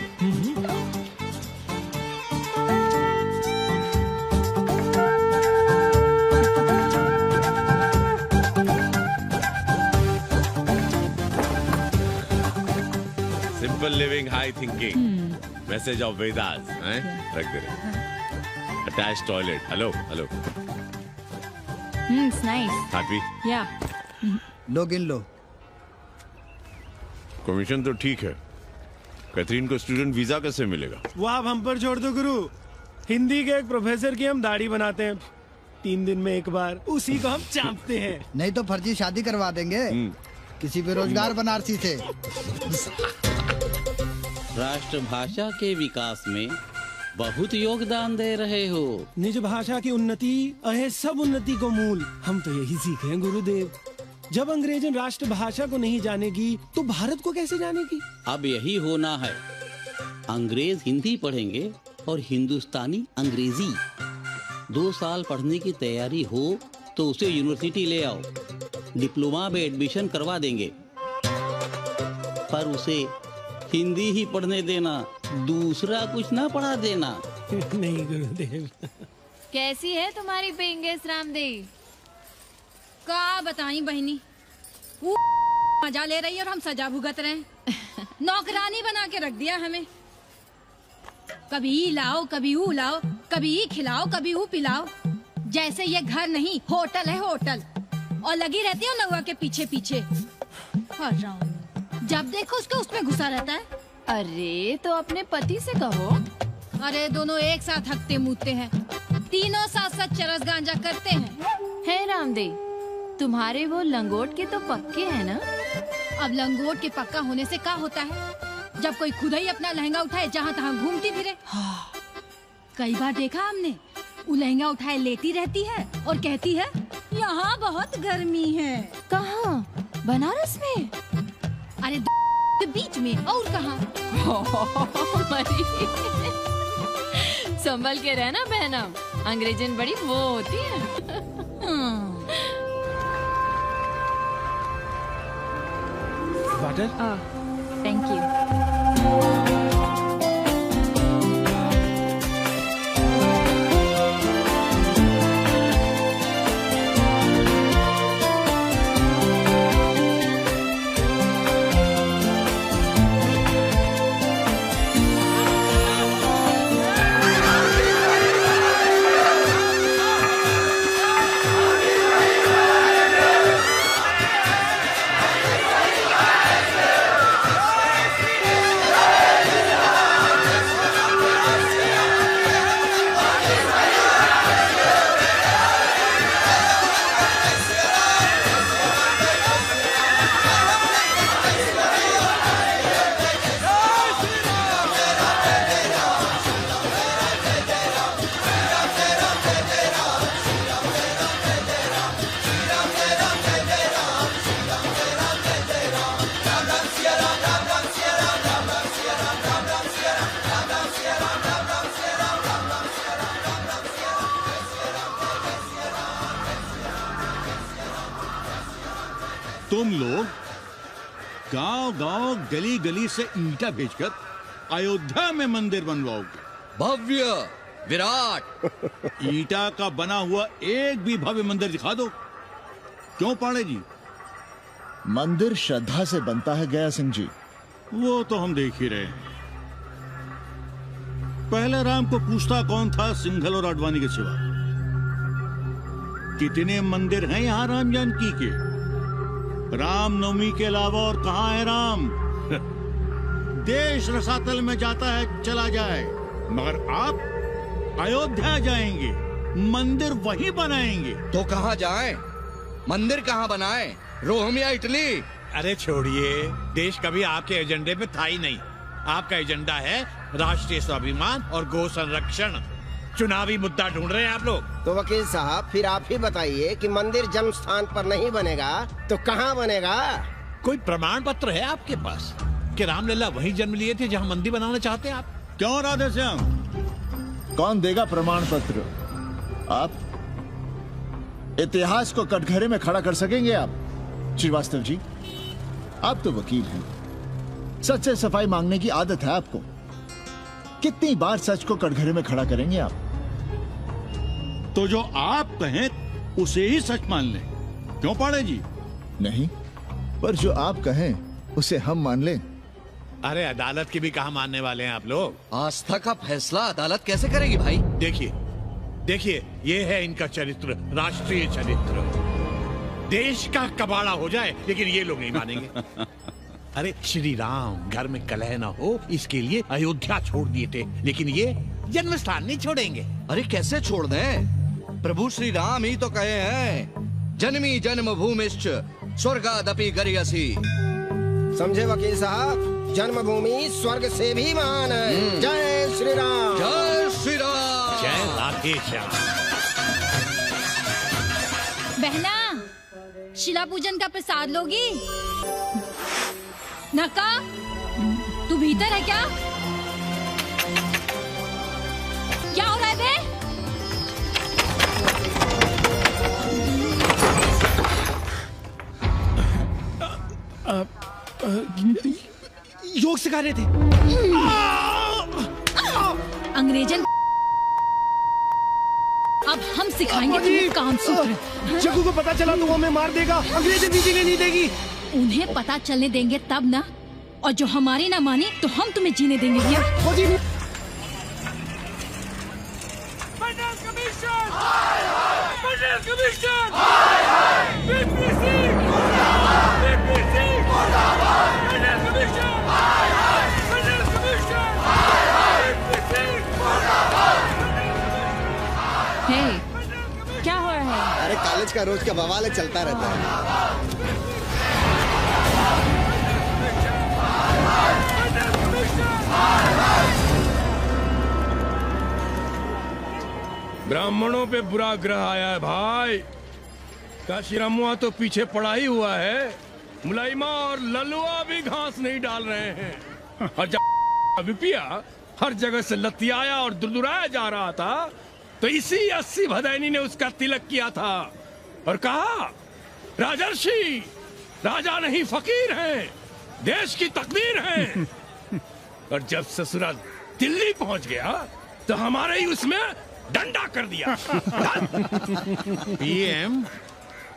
Simple living, high thinking, message of Vedas हैं? रख दे रहे। Attach toilet. Hello hello. It's nice. Happy? Yeah. लो गिन लो। कमीशन तो ठीक है, कैथरीन को स्टूडेंट वीजा कैसे मिलेगा? वो आप हम पर छोड़ दो गुरु। हिंदी के एक प्रोफेसर की हम दाढ़ी बनाते हैं 3 दिन में एक बार, उसी को हम चापते हैं। नहीं तो फर्जी शादी करवा देंगे किसी बेरोजगार बनारसी से। राष्ट्रभाषा के विकास में बहुत योगदान दे रहे हो। निज भाषा की उन्नति अहे सब उन्नति को मूल। हम तो यही सीखे हैं गुरुदेव। जब अंग्रेजन राष्ट्रभाषा को नहीं जानेगी तो भारत को कैसे जानेगी? अब यही होना है। अंग्रेज हिंदी पढ़ेंगे और हिंदुस्तानी अंग्रेजी। 2 साल पढ़ने की तैयारी हो तो उसे यूनिवर्सिटी ले आओ, डिप्लोमा में एडमिशन करवा देंगे, पर उसे हिंदी ही पढ़ने देना, दूसरा कुछ ना पढ़ा देना। नहीं गुरुदेव। कैसी है तुम्हारी पेइंग गेस्ट रामदेव? का बताई बहनी, वो मजा ले रही है और हम सजा भुगत रहे हैं। नौकरानी बना के रख दिया हमें। कभी ई लाओ, कभी ऊ लाओ, कभी ई खिलाओ, कभी ऊ पिलाओ। जैसे ये घर नहीं होटल है होटल। और लगी रहती हो नौवा के पीछे पीछे। जब देखो उसको उसमें घुसा रहता है। अरे तो अपने पति से कहो। अरे दोनों एक साथ हकते मुँहते हैं, तीनों साथ साथ चरस गांजा करते हैं। है रामदेव, तुम्हारे वो लंगोट के तो पक्के हैं ना? अब लंगोट के पक्का होने से क्या होता है? जब कोई खुद ही अपना लहंगा उठाए जहाँ तहाँ घूमती फिरे। कई बार देखा हमने, वो लहंगा उठाए लेटी रहती है और कहती है यहाँ बहुत गर्मी है। कहाँ? बनारस में? अरे के बीच में और कहाँ? संभल के रहना बहनम, अंग्रेजन बड़ी वो होती है। वाटर? Thank you. तुम लोग गांव गांव गली गली से ईंटा भेजकर अयोध्या में मंदिर बनवाओगे। भव्य विराट ईंटा का बना हुआ एक भी भव्य मंदिर दिखा दो। क्यों पांडे जी? मंदिर श्रद्धा से बनता है गया सिंह जी। वो तो हम देख ही रहे हैं। पहले राम को पूछता कौन था सिंघल और आडवाणी के सिवा? कितने मंदिर हैं यहाँ राम जानकी के? रामनवमी के अलावा और कहाँ है राम? देश रसातल में जाता है चला जाए, मगर आप अयोध्या जाएंगे, मंदिर वहीं बनाएंगे। तो कहाँ जाएं? मंदिर कहाँ बनाएं? रोम या इटली? अरे छोड़िए, देश कभी आपके एजेंडे में था ही नहीं। आपका एजेंडा है राष्ट्रीय स्वाभिमान और गौ संरक्षण। चुनावी मुद्दा ढूंढ रहे हैं आप लोग। तो वकील साहब फिर आप ही बताइए कि मंदिर जन्म स्थान पर नहीं बनेगा तो कहाँ बनेगा? कोई प्रमाण पत्र है आपके पास के रामलला वहीं जन्म लिए थे जहां मंदिर बनाना चाहते हैं आप? क्यों राधे श्याम? कौन देगा प्रमाण पत्र? आप इतिहास को कटघरे में खड़ा कर सकेंगे आप? श्रीवास्तव जी, आप तो वकील हैं, सच से सफाई मांगने की आदत है आपको। कितनी बार सच को कटघरे में खड़ा करेंगे आप? तो जो आप कहें उसे ही सच मान लें, क्यों पाड़े जी? नहीं, पर जो आप कहें उसे हम मान लें। अरे अदालत की भी कहाँ मानने वाले हैं आप लोग? आस्था का फैसला अदालत कैसे करेगी भाई? देखिए देखिए, ये है इनका चरित्र, राष्ट्रीय चरित्र। देश का कबाड़ा हो जाए लेकिन ये लोग नहीं मानेंगे। अरे श्री राम घर में कलह ना हो इसके लिए अयोध्या छोड़ दिए थे, लेकिन ये जन्म स्थान नहीं छोड़ेंगे। अरे कैसे छोड़ दें? प्रभु श्री राम ही तो कहे हैं, जन्मी जन्म भूमिश्च स्वर्गादपि गरियसी। समझे वकील साहब, जन्मभूमि स्वर्ग से भी महान है। जय श्री राम। जय श्री राम। जय राधे श्याम। बहना, शिला पूजन का प्रसाद लोगी? नका, तू भीतर है क्या? क्या हो रहा है बे? योग सिखा रहे थे। अंग्रेजन अब हम सिखाएंगे तुम्हें काम सूत्र। जग्गू को पता चला तो वो हमें मार देगा, अंग्रेजें जीने नहीं देगी। उन्हें पता चलने देंगे तब ना, और जो हमारी ना मानी तो हम तुम्हें जीने देंगे भैया। क्या हो रहा है? अरे कॉलेज का रोज का बवाल चलता रहता है। ब्राह्मणों पे बुरा ग्रह आया है भाई। काशीरामुआ तो पीछे पड़ा ही हुआ है, मुलाइमा और ललुआ भी घास नहीं डाल रहे हैं। और जब विपिया हर जगह से लतियाया और दुरदुराया जा रहा था तो इसी 80 भदैनी ने उसका तिलक किया था और कहा, राजर्षि राजा नहीं फकीर हैं, देश की तकदीर हैं। और जब ससुराल दिल्ली पहुंच गया तो हमारे ही उसमें डंडा कर दिया। पीएम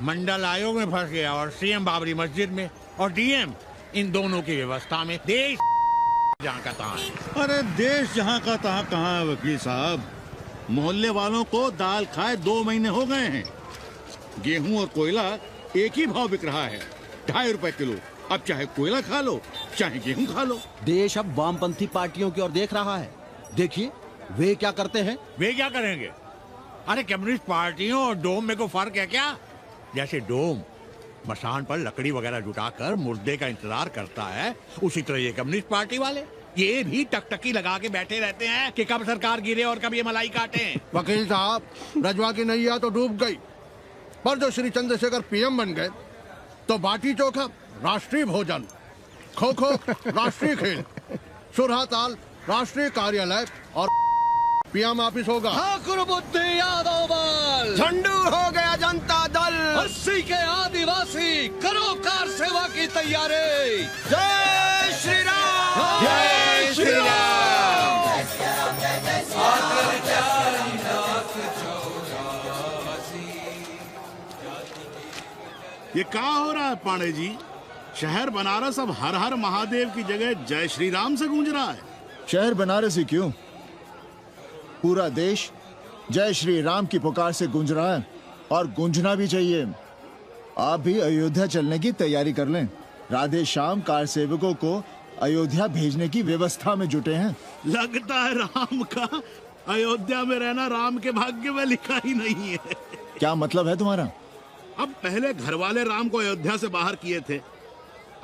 मंडल आयोग में फंस गया और सीएम बाबरी मस्जिद में, और डीएम इन दोनों की व्यवस्था में। देश जहाँ का तहाँ है। अरे देश जहाँ का तहाँ कहाँ है वकील साहब? मोहल्ले वालों को दाल खाए 2 महीने हो गए हैं। गेहूं और कोयला एक ही भाव बिक रहा है, 2.5 रुपए किलो। अब चाहे कोयला खा लो चाहे गेहूं खा लो। देश अब वामपंथी पार्टियों की ओर देख रहा है। देखिए वे क्या करते हैं। वे क्या करेंगे? अरे कम्युनिस्ट पार्टियों और डोम में को फर्क है क्या? जैसे डोम मसान पर लकड़ी वगैरह जुटाकर मुर्दे का इंतजार करता है, उसी तरह ये कम्युनिस्ट पार्टी वाले ये भी टकटकी लगा के बैठे रहते हैं कि कब सरकार गिरे और कब ये मलाई काटे। वकील साहब, रजवा की नैया तो डूब गई, पर जो श्री चंद्रशेखर पीएम बन गए तो बाटी चोखा राष्ट्रीय भोजन, खो खो राष्ट्रीय खेल, सुरहा ताल राष्ट्रीय कार्यालय और पीएम ऑफिस होगा। ठाकुर बुद्धि यादव बल, झंडू हो गया जनता दल, 80 के आदिवासी करो कार सेवा की तैयारी। जय श्री राम। जय श्री राम। ये क्या हो रहा है पांडे जी? शहर बनारस अब हर हर महादेव की जगह जय श्री राम से गूंज रहा है। शहर बनारस ही क्यों, पूरा देश जय श्री राम की पुकार से गूंज रहा है और गूंजना भी चाहिए। आप भी अयोध्या चलने की तैयारी कर लें। राधे श्याम कार सेवकों को अयोध्या भेजने की व्यवस्था में जुटे हैं। लगता है राम का अयोध्या में रहना राम के भाग्य में लिखा ही नहीं है। क्या मतलब है तुम्हारा? अब पहले घर वाले राम को अयोध्या से बाहर किए थे,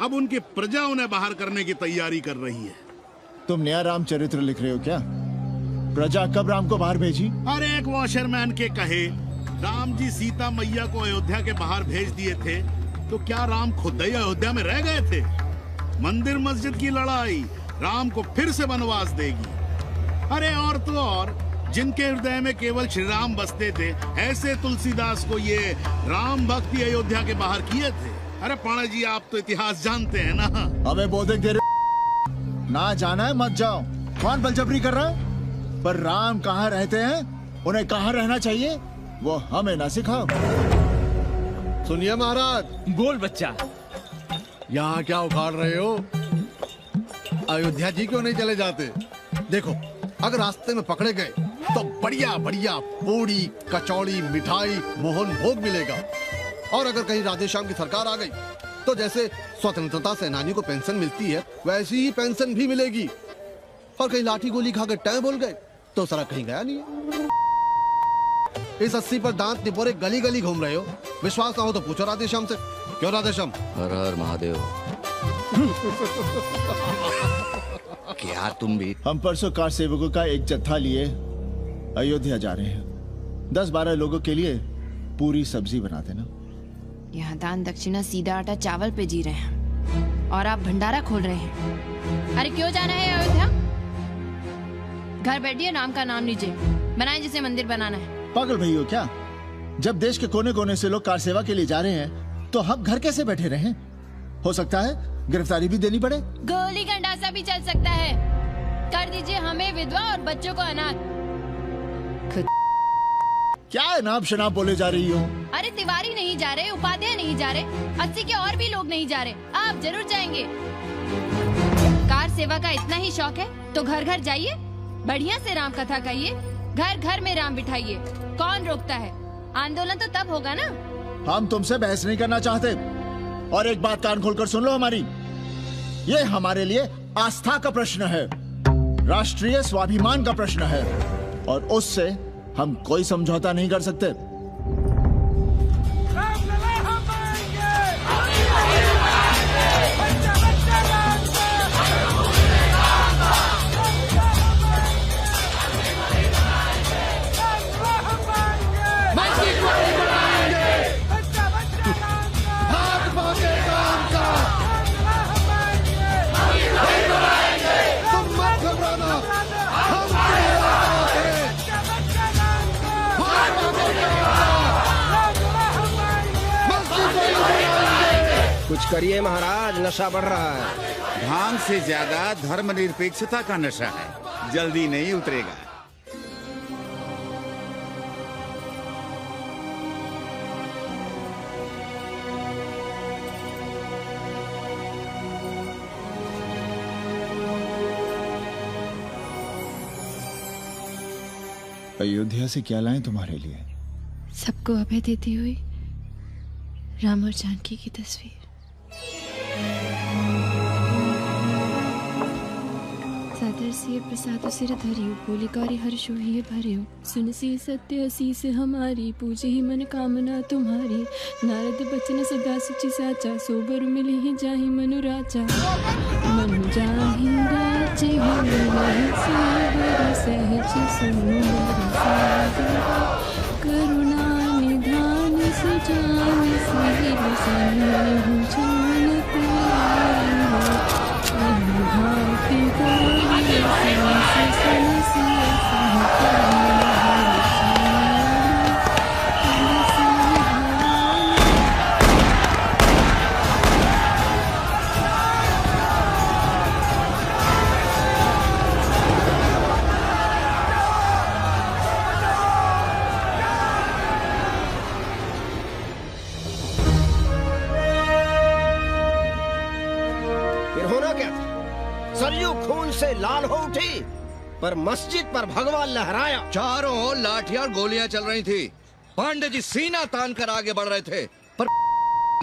अब उनकी प्रजा उन्हें बाहर करने की तैयारी कर रही है। तुम नया रामचरित्र लिख रहे हो क्या? प्रजा कब राम को बाहर भेजी? अरे एक वॉशरमैन के कहे राम जी सीता मैया को अयोध्या के बाहर भेज दिए थे, तो क्या राम खुद ही अयोध्या में रह गए थे? मंदिर मस्जिद की लड़ाई राम को फिर से वनवास देगी। अरे और तो और, जिनके हृदय में केवल श्री राम बसते थे, ऐसे तुलसीदास को ये राम भक्ति अयोध्या के बाहर किए थे। अरे पाणा जी, आप तो इतिहास जानते हैं ना। हमें बोधिक दे रहे ना, जाना है मत जाओ। कौन बलजबरी कर रहा है? पर राम कहाँ रहते हैं, उन्हें कहाँ रहना चाहिए, वो हमें ना सिखाओ। सुनिए महाराज। बोल बच्चा। यहाँ क्या उखाड़ रहे हो? अयोध्या जी क्यों नहीं चले जाते? देखो, अगर रास्ते में पकड़े गए तो बढ़िया बढ़िया पूड़ी कचौड़ी मिठाई मोहन भोग मिलेगा। और अगर कहीं राधेश्याम की सरकार आ गई तो जैसे स्वतंत्रता सेनानी को पेंशन मिलती है, वैसी ही पेंशन भी मिलेगी। और कहीं लाठी गोली खाकर टै बोल गए तो सारा कहीं गया नहीं है। इस 80 पर दांत निपोरे गली गली घूम रहे हो। विश्वास ना हो तो पूछो राधेश्याम से। क्यों राधेश्याम? हर हर महादेव। क्या तुम भी? हम परसों कार सेवकों का एक जत्था लिए अयोध्या जा रहे हैं। 10-12 लोगों के लिए पूरी सब्जी बना देना। यहाँ दान दक्षिणा सीधा आटा चावल पे जी रहे हैं और आप भंडारा खोल रहे हैं। अरे क्यों जाना है अयोध्या? घर बैठिए, नाम का नाम लीजिए, बनाए जिसे मंदिर बनाना है। पागल भई हो क्या? जब देश के कोने कोने से लोग कार सेवा के लिए जा रहे हैं तो हम घर कैसे बैठे रहें? हो सकता है गिरफ्तारी भी देनी पड़े। गोली गंडासा भी चल सकता है। कर दीजिए हमें विधवा और बच्चों को अनाथ। क्या अनाप शनाप बोले जा रही हो? अरे तिवारी नहीं जा रहे, उपाध्याय नहीं जा रहे, 80 के और भी लोग नहीं जा रहे। आप जरूर जाएंगे। कार सेवा का इतना ही शौक है तो घर घर जाइए, बढ़िया से राम कथा कहिए, घर घर में राम बिठाइए। कौन रोकता है? आंदोलन तो तब होगा ना। हम तुमसे बहस नहीं करना चाहते। और एक बात कान खोलकर सुन लो हमारी, ये हमारे लिए आस्था का प्रश्न है, राष्ट्रीय स्वाभिमान का प्रश्न है, और उससे हम कोई समझौता नहीं कर सकते। कुछ करिए महाराज, नशा बढ़ रहा है। भांग से ज्यादा धर्मनिरपेक्षता का नशा है, जल्दी नहीं उतरेगा। अयोध्या से क्या लाएं तुम्हारे लिए? सबको अभय देती हुई राम और जानकी की तस्वीर। सादर से प्रसाद सिर धरियो, बोली कारी हर्षो ही भरियो, सुन सी सत्य असीस हमारी, पूजे ही मन कामना तुम्हारी। नारद बचन सदा सुचि साचा, सोबर मिली ही जाहि मनु राजा। मनु जाहि राजे हो सोबर सहज सुंदर सागर, करुणा निधान सुजान सील सन्मोह जान प्यारी। अनुभाति गौरी सांस सनसिय सरयू खून से लाल हो उठी, पर मस्जिद पर भगवा लहराया। चारों ओर लाठियां और गोलियां चल रही थी। पांडे जी सीना तान कर आगे बढ़ रहे थे, पर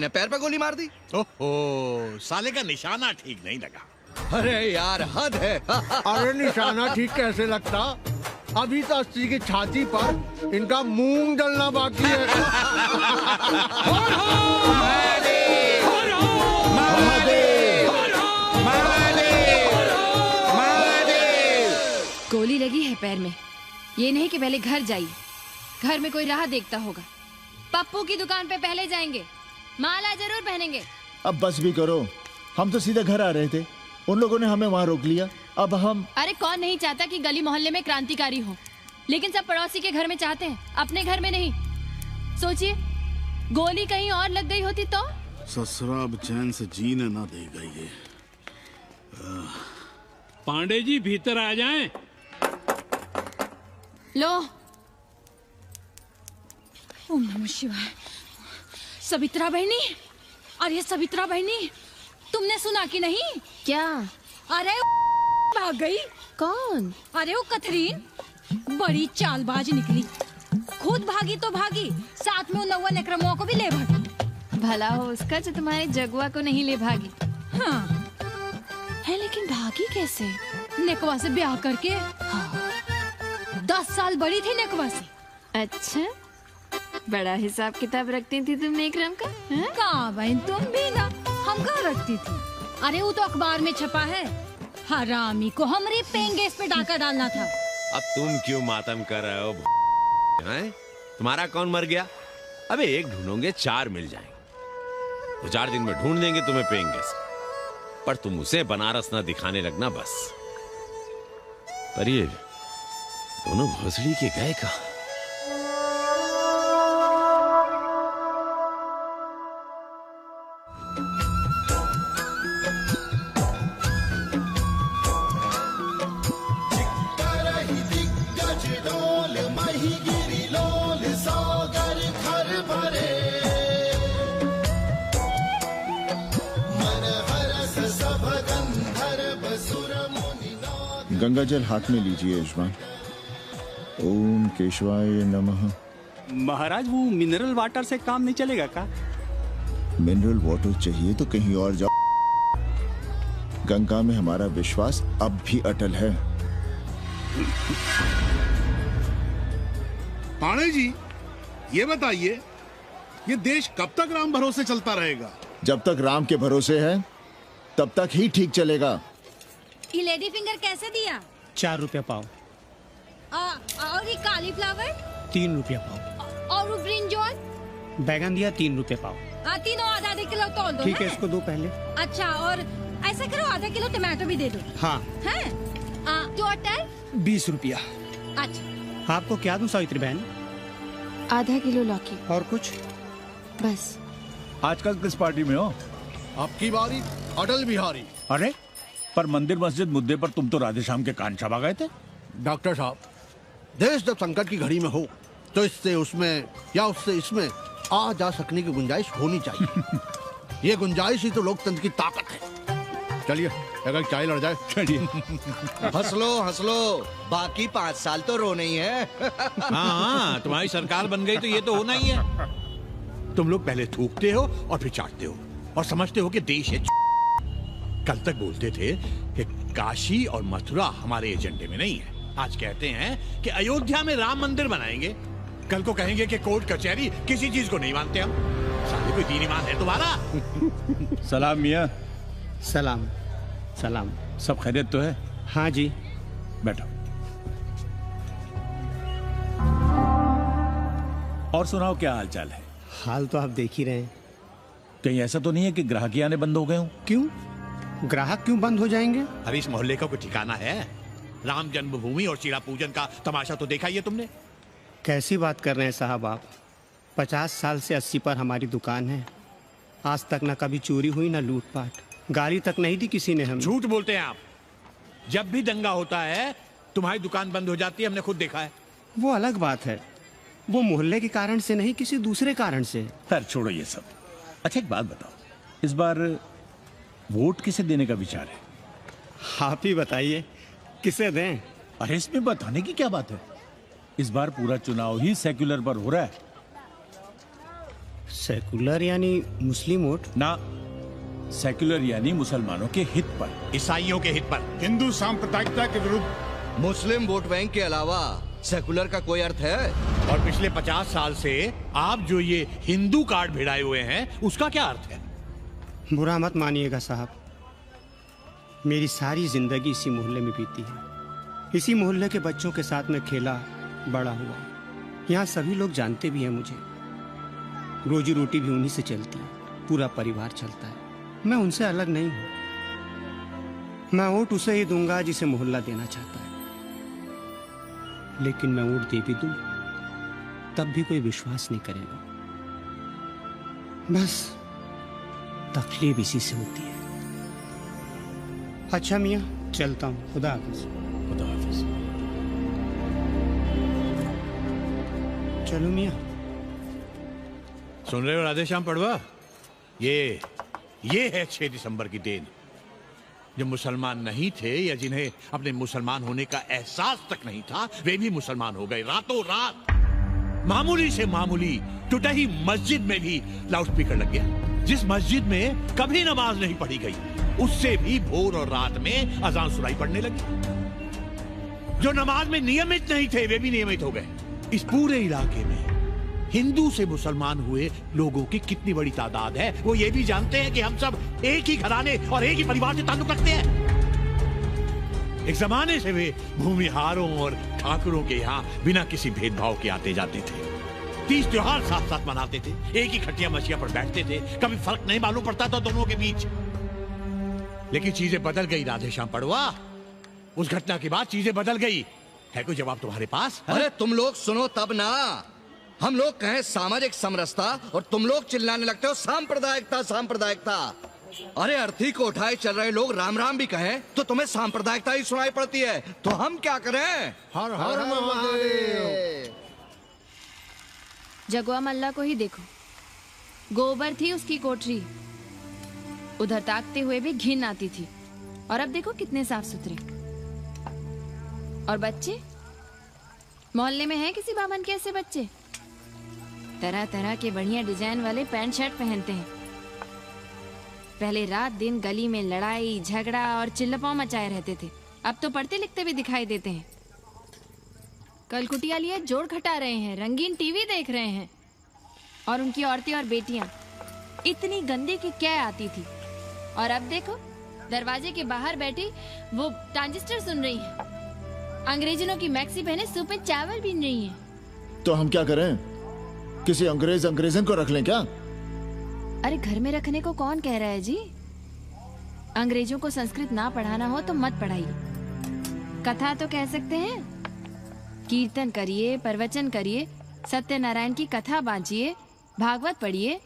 ने पैर पे गोली मार दी। ओहो, साले का निशाना ठीक नहीं लगा। अरे यार हद है। अरे निशाना ठीक कैसे लगता? अभी तो 80 की छाती पर इनका मूंग डलना बाकी है। गोली लगी है पैर में। ये नहीं कि पहले घर जाइए, घर में कोई राह देखता होगा। पप्पू की दुकान पे पहले जाएंगे, माला जरूर पहनेंगे। अब बस भी करो, हम तो सीधे घर आ रहे थे, उन लोगों ने हमें वहाँ रोक लिया। अब हम अरे कौन नहीं चाहता कि गली मोहल्ले में क्रांतिकारी हो, लेकिन सब पड़ोसी के घर में चाहते हैं, अपने घर में नहीं। सोचिए, गोली कहीं और लग गई होती तो? ससुरा अब चैन से जीने ना देगा ये। पांडे जी भीतर आ जाएं। लो। ओम नमः शिवाय। सवित्रा बहनी, अरे सवित्रा बहनी, तुमने सुना कि नहीं? क्या? अरे भाग गई। कौन? अरे वो कथरीन बड़ी चालबाज निकली, खुद भागी तो भागी, साथ में उन 90 नेक्रमुआ को भी ले भागी। भला हो उसका जो तुम्हारे जगुआ को नहीं ले भागी। हाँ है, लेकिन भागी कैसे? नेकवा से ब्याह करके। हाँ। 10 साल बड़ी थी नेकवा से। अच्छा, बड़ा हिसाब किताब रखती थी तुम नेकरम का? कहाँ बहन, तुम भी ना, हम कहाँ रखती थी। अरे वो तो अखबार में छपा है, हरामी को हमरे पेंगेस पे डाका डालना था। अब तुम क्यों मातम कर रहे हो? हैं? तुम्हारा कौन मर गया? अबे एक ढूंढोगे 4 मिल जाएंगे। 2-4 दिन में ढूंढ देंगे तुम्हें पेंगेस, पर तुम उसे बनारस ना दिखाने लगना बस। पर ये दोनों भोसड़ी के गए कहाँ? गंगा जल हाथ में लीजिए यजमान। ओम केशवाय नमः। महाराज, वो मिनरल वाटर से काम नहीं चलेगा का? मिनरल वाटर चाहिए तो कहीं और जाओ। गंगा में हमारा विश्वास अब भी अटल है। पाणे जी, ये बताइए, ये देश कब तक राम भरोसे चलता रहेगा? जब तक राम के भरोसे है तब तक ही ठीक चलेगा। ये लेडी फिंगर कैसे दिया? 4 रुपया पाव। और ये कालीफ्लावर? 3 रुपया पाव। और वो ब्रिंजॉल? बैगन दिया 3 रुपये पाव। तीनों आधा किलो तोल दो। ठीक है, इसको दो पहले। अच्छा, और ऐसा करो, आधा किलो टमाटो भी दे दो। हाँ। हैं? टोटल 20 रुपया। अच्छा, आपको क्या दूं सावित्री बहन? आधा किलो लौकी। और कुछ? बस। आजकल किस पार्टी में हो? आपकी बारी, अटल बिहारी। अरे, पर मंदिर मस्जिद मुद्दे पर तुम तो राधे श्याम के कान चबा गए थे। डॉक्टर साहब, देश जब संकट की घड़ी में हो तो इससे उसमें या उससे इसमें आ जा सकने की गुंजाइश होनी चाहिए। ये गुंजाइश ही तो लोकतंत्र की ताकत है। चलिए, अगर चाय लड़ जाए। चलिए। हंस लो, बाकी 5 साल तो रोना ही है। हाँ, तुम्हारी सरकार बन गई तो ये तो होना ही है। तुम लोग पहले थूकते हो और फिर चाटते हो और समझते हो कि देश है। कल तक बोलते थे कि काशी और मथुरा हमारे एजेंडे में नहीं है, आज कहते हैं कि अयोध्या में राम मंदिर बनाएंगे, कल को कहेंगे कि कोर्ट कचहरी किसी चीज को नहीं मानते हम। साले कोई दीन ईमान है तुम्हारा? सलाम मियाँ। सलाम। सलाम। सब खैरियत तो है? हाँ जी। बैठो। और सुनाओ, क्या हाल चाल है? हाल तो आप देख ही रहे हैं। कहीं ऐसा तो नहीं है कि ग्राहकी आने बंद हो गए हों? क्यों? ग्राहक क्यों बंद हो जाएंगे? अरे इस मोहल्ले का कोई ठिकाना है? राम जन्मभूमि और सीता पूजन का तमाशा तो देखा ही है तुमने। कैसी बात कर रहे हैं साहब आप? 50 साल से 80 पर हमारी दुकान है, आज तक ना कभी चोरी हुई ना लूटपाट, गाली तक नहीं दी किसी ने हमें। झूठ बोलते हैं आप। जब भी दंगा होता है तुम्हारी दुकान बंद हो जाती है, हमने खुद देखा है। वो अलग बात है, वो मोहल्ले के कारण से नहीं, किसी दूसरे कारण से। खैर छोड़ो ये सब। अच्छा एक बात बताओ, इस बार वोट किसे देने का विचार है? आप ही बताइए, किसे दें? अरे इसमें बताने की क्या बात है, इस बार पूरा चुनाव ही सेक्युलर पर हो रहा है। सेक्युलर यानी मुस्लिम वोट? ना, सेक्युलर यानी मुसलमानों के हित पर, ईसाइयों के हित पर, हिंदू सांप्रदायिकता के विरुद्ध। मुस्लिम वोट बैंक के अलावा सेकुलर का कोई अर्थ है? और पिछले 50 साल से आप जो ये हिंदू कार्ड भिड़ाए हुए हैं, उसका क्या अर्थ है? बुरा मत मानिएगा साहब, मेरी सारी जिंदगी इसी मोहल्ले में बीती है। इसी मोहल्ले के बच्चों के साथ में खेला, बड़ा हुआ। यहाँ सभी लोग जानते भी हैं मुझे, रोजी रोटी भी उन्हीं से चलती है, पूरा परिवार चलता है। मैं उनसे अलग नहीं हूं। मैं वोट उसे ही दूंगा जिसे मोहल्ला देना चाहता है, लेकिन मैं वोट दे भी दूं तब भी कोई विश्वास नहीं करेगा। बस तकलीफ इसी से होती है। अच्छा मियाँ, चलता हूँ। खुदा हाफिज। खुदा हाफिज। चलो मियाँ। सुन रहे हो राधेश्याम पड़वा? ये है 6 दिसंबर की देन। जो मुसलमान नहीं थे या जिन्हें अपने मुसलमान होने का एहसास तक नहीं था, वे भी मुसलमान हो गए रातों रात। मामूली से मामूली टूटी मस्जिद में भी लाउडस्पीकर लग गया। जिस मस्जिद में कभी नमाज नहीं पढ़ी गई, उससे भी भोर और रात में अजान सुनाई पड़ने लगी। जो नमाज में नियमित नहीं थे, वे भी नियमित हो गए। इस पूरे इलाके में हिंदू से मुसलमान हुए लोगों की कितनी बड़ी तादाद है, वो ये भी जानते हैं कि हम सब एक ही घराने और एक ही परिवार से ताल्लुक रखते हैं। एक जमाने से वे भूमिहारों और ठाकुरों के यहाँ बिना किसी भेदभाव के आते जाते थे। 30 त्योहार साथ साथ मनाते थे, एक ही खटिया मछिया पर बैठते थे, कभी फर्क नहीं मालूम पड़ता था दोनों के बीच। लेकिन चीजें बदल गई राधेश्याम पड़वा। उस घटना के बाद चीजें बदल गई। है कोई जवाब तुम्हारे पास? अरे तुम लोग सुनो तब ना। हम लोग कहें सामाजिक समरसता और तुम लोग चिल्लाने लगते हो सांप्रदायिकता सांप्रदायिकता। अरे अर्थी को उठाए चल रहे लोग राम राम भी कहें तो तुम्हें सांप्रदायिकता ही सुनाई पड़ती है। तो हम क्या करें? हर हर महादेव। जगुआ मल्ला को ही देखो, गोबर थी उसकी कोठरी, उधर ताकते हुए भी घिन आती थी, और अब देखो कितने साफ सुथरे। और बच्चे, मोहल्ले में हैं किसी बामन के ऐसे बच्चे? तरह तरह के बढ़िया डिजाइन वाले पैंट शर्ट पहनते हैं। पहले रात दिन गली में लड़ाई झगड़ा और चिल्लपाव मचाए रहते थे, अब तो पढ़ते लिखते भी दिखाई देते हैं। कल कुटिया लिए जोड़ खटा रहे हैं, रंगीन टीवी देख रहे हैं, और उनकी औरतें और बेटियां इतनी गंदी की क्या आती थी, और अब देखो दरवाजे के बाहर बैठी वो ट्रांजिस्टर सुन रही हैं। अंग्रेजनों की मैक्सी पहने सूप में चावल बीन रही हैं। तो हम क्या करें? किसी अंग्रेजन को रख लें क्या? अरे घर में रखने को कौन कह रहा है जी? अंग्रेजों को संस्कृत ना पढ़ाना हो तो मत पढ़ाइए। कथा तो कह सकते हैं, कीर्तन करिए, प्रवचन करिए, सत्यनारायण की कथा बांचिए, भागवत पढ़िए,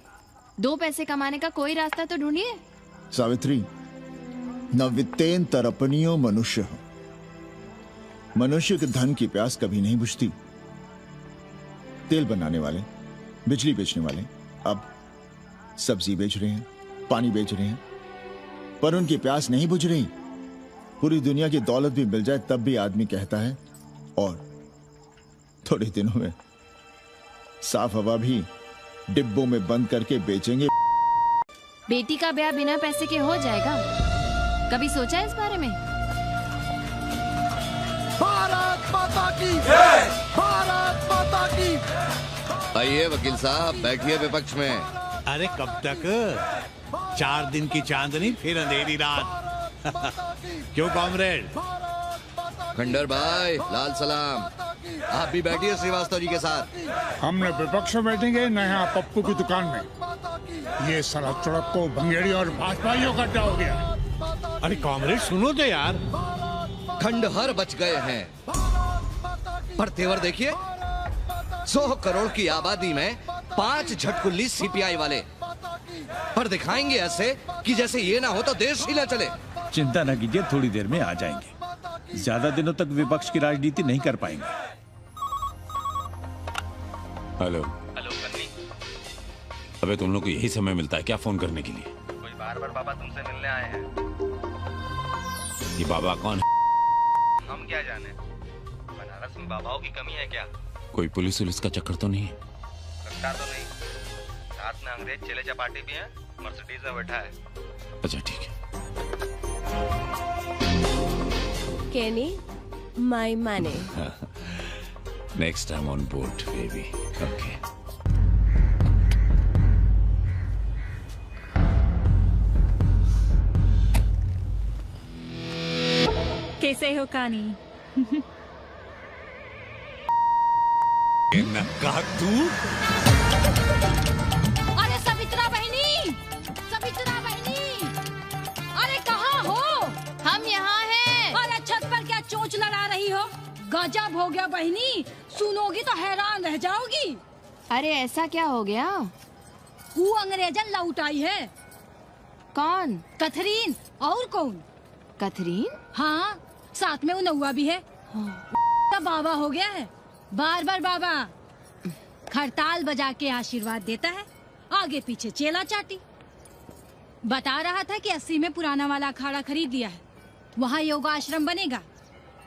2 पैसे कमाने का कोई रास्ता तो ढूंढिए। सावित्री, न वित्तेन तरपनियो मनुष्य हो। मनुष्य के धन की प्यास कभी नहीं बुझती। तेल बनाने वाले, बिजली बेचने वाले अब सब्जी बेच रहे हैं, पानी बेच रहे हैं, पर उनकी प्यास नहीं बुझ रही। पूरी दुनिया की दौलत भी मिल जाए तब भी आदमी कहता है और थोड़े दिनों में साफ हवा भी डिब्बों में बंद करके बेचेंगे। बेटी का ब्याह बिना पैसे के हो जाएगा? कभी सोचा है इस बारे में? भारत माता की जय! भारत माता की। आइए वकील साहब, बैठिए विपक्ष में। अरे कब तक? 4 दिन की चांदनी फिर अंधेरी रात। क्यों कॉमरेड? खंडर भाई, लाल सलाम। आप भी बैठिए श्रीवास्तव जी के साथ। हमने विपक्ष में बैठेंगे न यहाँ पप्पू की दुकान में। ये सारा चौड़क को भंगेड़ी और भाजपाइयों का अड्डा हो गया। अरे कॉमरेड सुनो तो यार। खंडहर बच गए हैं, पर तेवर देखिए, 100 करोड़ की आबादी में 5 झटकुल्ली सीपीआई वाले, पर दिखाएंगे ऐसे कि जैसे ये ना हो तो देश ही ना चले। चिंता न कीजिए, थोड़ी देर में आ जाएंगे। ज्यादा दिनों तक विपक्ष की राजनीति नहीं कर पाएंगे। हेलो कन्नी। अबे तुम लोग को यही समय मिलता है क्या फोन करने के लिए? कोई बार-बार बाबा तुमसे मिलने आए हैं। ये बाबा कौन है? हम क्या जाने, बनारस में बाबाओं की कमी है क्या? कोई पुलिस का चक्कर तो नहीं है? लगता तो नहीं। साथ में अंग्रेज चेले चपाटी भी हैं, मर्सिडीज में बैठा है। अच्छा ठीक है। Kenny, my money. Next time on board, baby. Okay. कैसे हो कानी? तू? अरे सवित्रा बहनी, सवित्रा बहनी, गजब हो गया बहनी, सुनोगी तो हैरान रह जाओगी। अरे ऐसा क्या हो गया? वो अंग्रेजन लौट आई है। कौन? कथरीन। और कौन? कथरीन? हाँ, साथ में वो नौवा भी है। का बाबा हो गया है, बार बार बाबा। खड़ताल बजा के आशीर्वाद देता है, आगे पीछे चेला चाटी। बता रहा था कि 80 में पुराना वाला अखाड़ा खरीद लिया है, वहाँ योगा आश्रम बनेगा।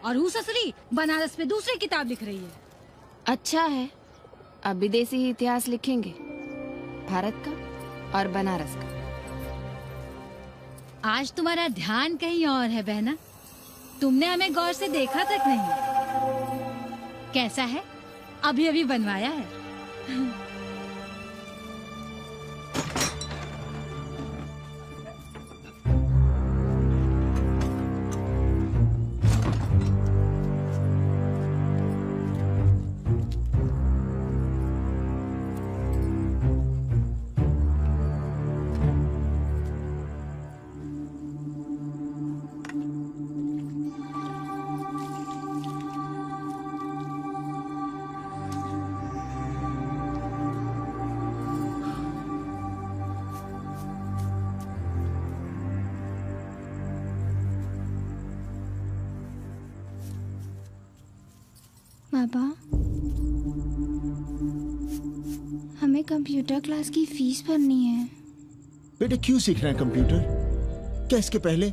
और उस असली बनारस में दूसरी किताब लिख रही है। अच्छा है, अब विदेशी ही इतिहास लिखेंगे, भारत का और बनारस का। आज तुम्हारा ध्यान कहीं और है बहना, तुमने हमें गौर से देखा तक नहीं। कैसा है? अभी अभी बनवाया है। पापा, हमें कंप्यूटर क्लास की फीस भरनी है। बेटे क्यों सीखना है कंप्यूटर? क्या इसके पहले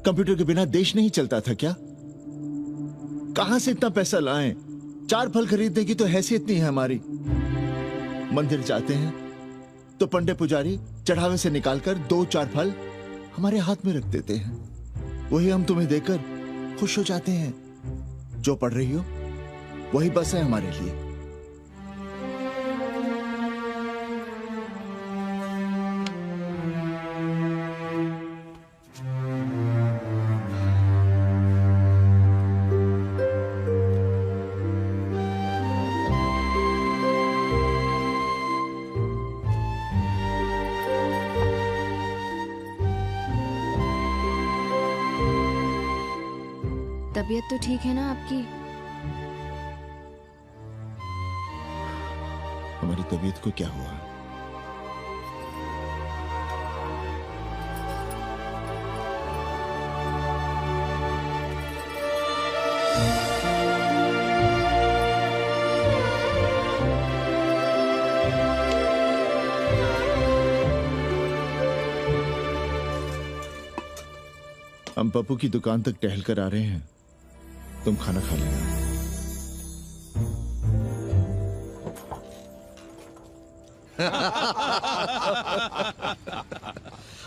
कंप्यूटर के बिना देश नहीं चलता था क्या? कहां से इतना पैसा लाएं? 4 फल खरीदने की तो हैसियत नहीं है हमारी। मंदिर जाते हैं तो पंडे पुजारी चढ़ावे से निकालकर 2-4 फल हमारे हाथ में रख देते हैं, वही हम तुम्हें देकर खुश हो जाते हैं। जो पढ़ रही हो वही बस है हमारे लिए। तबीयत तो ठीक है ना आपकी? हमारी तबीयत को क्या हुआ? हम पप्पू की दुकान तक टहल कर आ रहे हैं, तुम खाना खा लेना।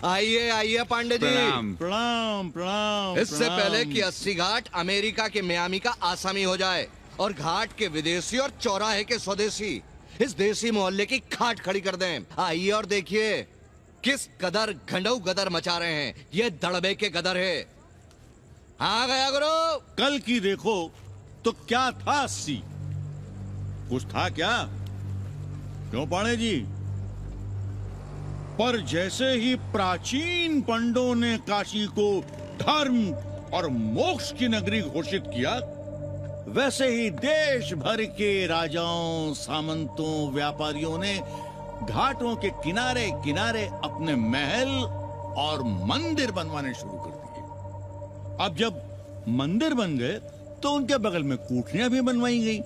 आइए आइए पांडे जी। प्रणाम प्रणाम प्रणाम। इससे पहले कि 80 घाट अमेरिका के मियामी का आसामी हो जाए और घाट के विदेशी और चौराहे के स्वदेशी इस देसी मोहल्ले की खाट खड़ी कर दें, आइए और देखिए किस कदर घंडऊ गदर मचा रहे हैं। ये दड़बे के गदर है। हाँ गया गुरु। कल की देखो तो क्या था 80? कुछ था क्या? क्यों पांडे जी? पर जैसे ही प्राचीन पंडों ने काशी को धर्म और मोक्ष की नगरी घोषित किया, वैसे ही देश भर के राजाओं, सामंतों, व्यापारियों ने घाटों के किनारे किनारे अपने महल और मंदिर बनवाने शुरू कर दिए। अब जब मंदिर बन गए तो उनके बगल में कोठरियां भी बनवाई गई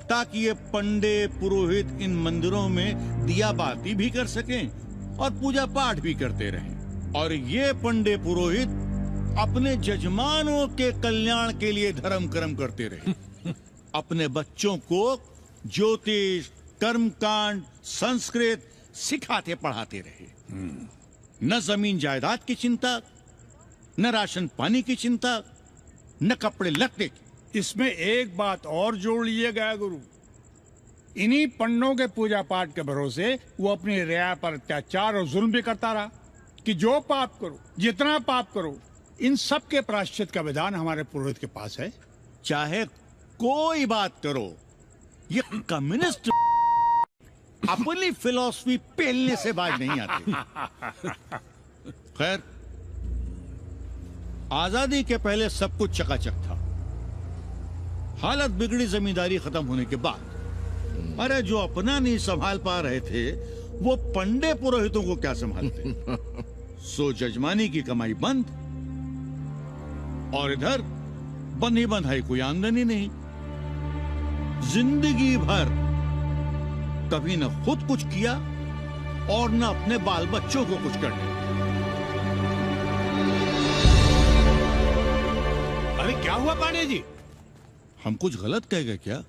ताकि ये पंडे पुरोहित इन मंदिरों में दिया बाती भी कर सकें और पूजा पाठ भी करते रहें। और ये पंडे पुरोहित अपने जजमानों के कल्याण के लिए धर्म कर्म करते रहे। अपने बच्चों को ज्योतिष, कर्मकांड, संस्कृत सिखाते पढ़ाते रहे। न जमीन जायदाद की चिंता, न राशन पानी की चिंता, न कपड़े लत्ते की। इसमें एक बात और जोड़ लीजिएगा गुरु, इन्हीं पंडों के पूजा पाठ के भरोसे वो अपनी रिया पर अत्याचार और जुल्म भी करता रहा कि जो पाप करो, जितना पाप करो, इन सब के प्रायश्चित का विधान हमारे पुरोहित के पास है। चाहे कोई बात करो, ये कम्युनिस्ट अपनी फिलॉसफी पेलने से बाज नहीं आते। खैर, आजादी के पहले सब कुछ चकाचक था। हालत बिगड़ी जमींदारी खत्म होने के बाद। अरे जो अपना नहीं संभाल पा रहे थे वो पंडे पुरोहितों को क्या संभालते। सो जजमानी की कमाई बंद, और इधर बंधी बंधाई कोई आमदनी नहीं। जिंदगी भर कभी न खुद कुछ किया और न अपने बाल बच्चों को कुछ करने। अरे क्या हुआ पांडे जी? हम कुछ गलत कह गए क्या?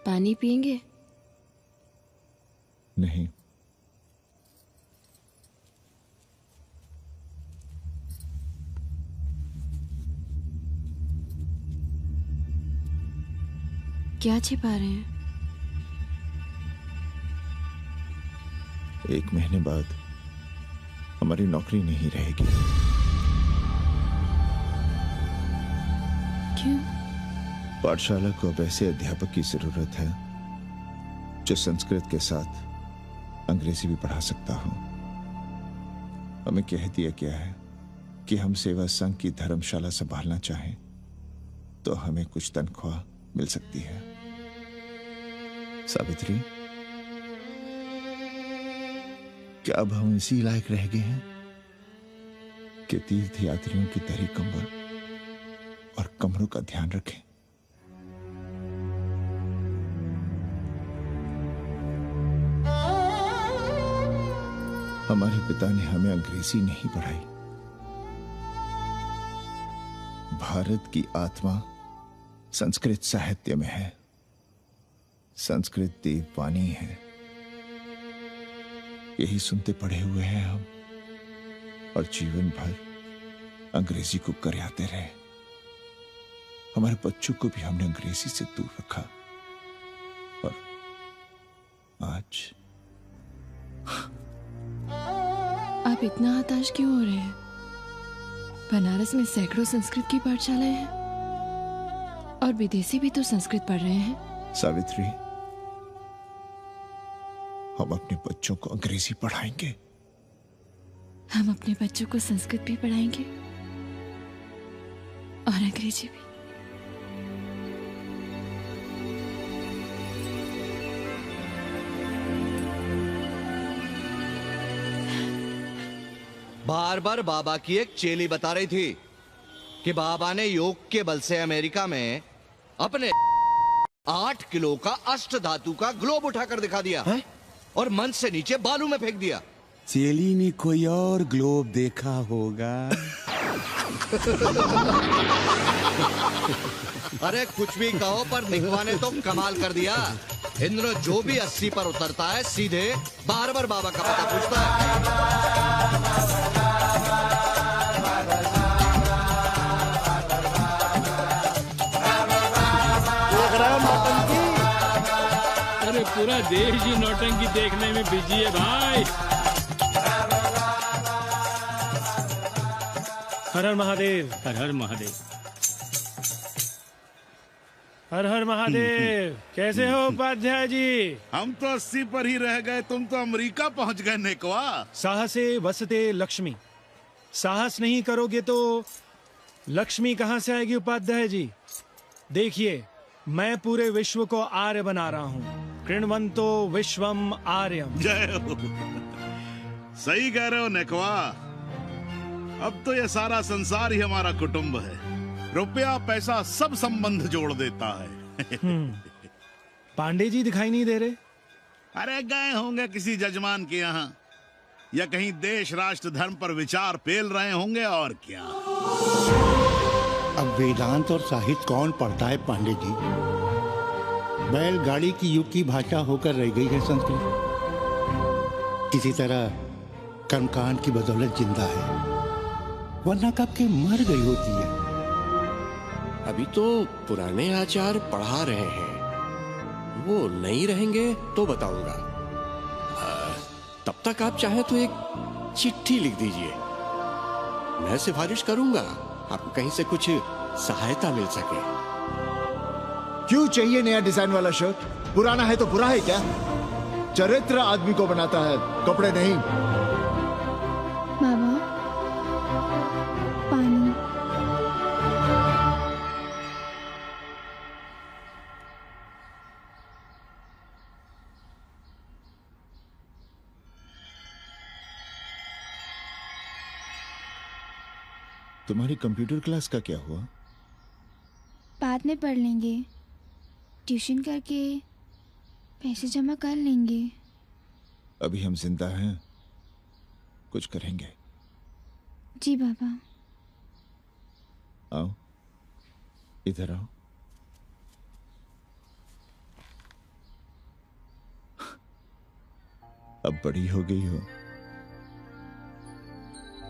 पानी पिएंगे? नहीं। क्या छिपा रहे हैं? 1 महीने बाद हमारी नौकरी नहीं रहेगी। क्यों? पाठशाला को अब ऐसे अध्यापक की जरूरत है जो संस्कृत के साथ अंग्रेजी भी पढ़ा सकता हो। हमें कह दिया गया है कि हम सेवा संघ की धर्मशाला संभालना चाहें तो हमें कुछ तनख्वाह मिल सकती है। सावित्री, क्या अब हम इसी लायक रह गए हैं कि तीर्थ यात्रियों की दरी कंबल और कमरों का ध्यान रखें? हमारे पिता ने हमें अंग्रेजी नहीं पढ़ाई। भारत की आत्मा संस्कृत साहित्य में है। संस्कृत देववाणी है। यही सुनते पढ़े हुए हैं हम, और जीवन भर अंग्रेजी को करियाते रहे। हमारे बच्चों को भी हमने अंग्रेजी से दूर रखा, और आज आप इतना हताश क्यों हो रहे हैं? बनारस में सैकड़ों संस्कृत की पाठशालाएं हैं और विदेशी भी तो संस्कृत पढ़ रहे हैं। सावित्री, हम अपने बच्चों को अंग्रेजी पढ़ाएंगे। हम अपने बच्चों को संस्कृत भी पढ़ाएंगे और अंग्रेजी भी। बार बार बाबा की एक चेली बता रही थी कि बाबा ने योग के बल से अमेरिका में अपने 8 किलो का अष्ट धातु का ग्लोब उठाकर दिखा दिया है? और मंच से नीचे बालू में फेंक दिया। चेली ने कोई और ग्लोब देखा होगा। अरे कुछ भी कहो, पर निकवा ने तो कमाल कर दिया। इंद्र जो भी 80 पर उतरता है सीधे बार बार बाबा का पता पूछता है। अरे पूरा देश ही नौटंकी देखने में बिजी है भाई। हर हर महादेव। हर हर महादेव। हर हर महादेव। कैसे हो उपाध्याय जी? हम तो 80 पर ही रह गए, तुम तो अमेरिका पहुंच गए नेकवा। साहसे वसते लक्ष्मी। साहस नहीं करोगे तो लक्ष्मी कहां से आएगी उपाध्याय जी? देखिए, मैं पूरे विश्व को आर्य बना रहा हूँ। कृण्वन्तो विश्वम आर्यम। जय हो। सही कह रहे हो नेकवा। अब तो ये सारा संसार ही हमारा कुटुंब है। रुपया पैसा सब संबंध जोड़ देता है। पांडे जी दिखाई नहीं दे रहे? अरे गए होंगे किसी जजमान के यहाँ, या कहीं देश राष्ट्र धर्म पर विचार पेल रहे होंगे, और क्या। अब वेदांत और साहित्य कौन पढ़ता है पांडे जी? बैलगाड़ी की युग की भाषा होकर रह गई है संस्कृत। किसी तरह कर्मकांड की बदौलत जिंदा है, वरना कब के मर गई होती है। अभी तो पुराने आचार पढ़ा रहे हैं, वो नहीं रहेंगे तो बताऊंगा। तब तक आप चाहे तो एक चिट्ठी लिख दीजिए, मैं सिफारिश करूंगा आपको कहीं से कुछ सहायता मिल सके। क्यों चाहिए नया डिजाइन वाला शर्ट? पुराना है तो बुरा है क्या? चरित्र आदमी को बनाता है, कपड़े नहीं। बाबा, पानी। तुम्हारी कंप्यूटर क्लास का क्या हुआ? बाद में पढ़ लेंगे, ट्यूशन करके पैसे जमा कर लेंगे। अभी हम जिंदा हैं, कुछ करेंगे। जी बाबा। आओ, इधर आओ। अब बड़ी हो गई हो,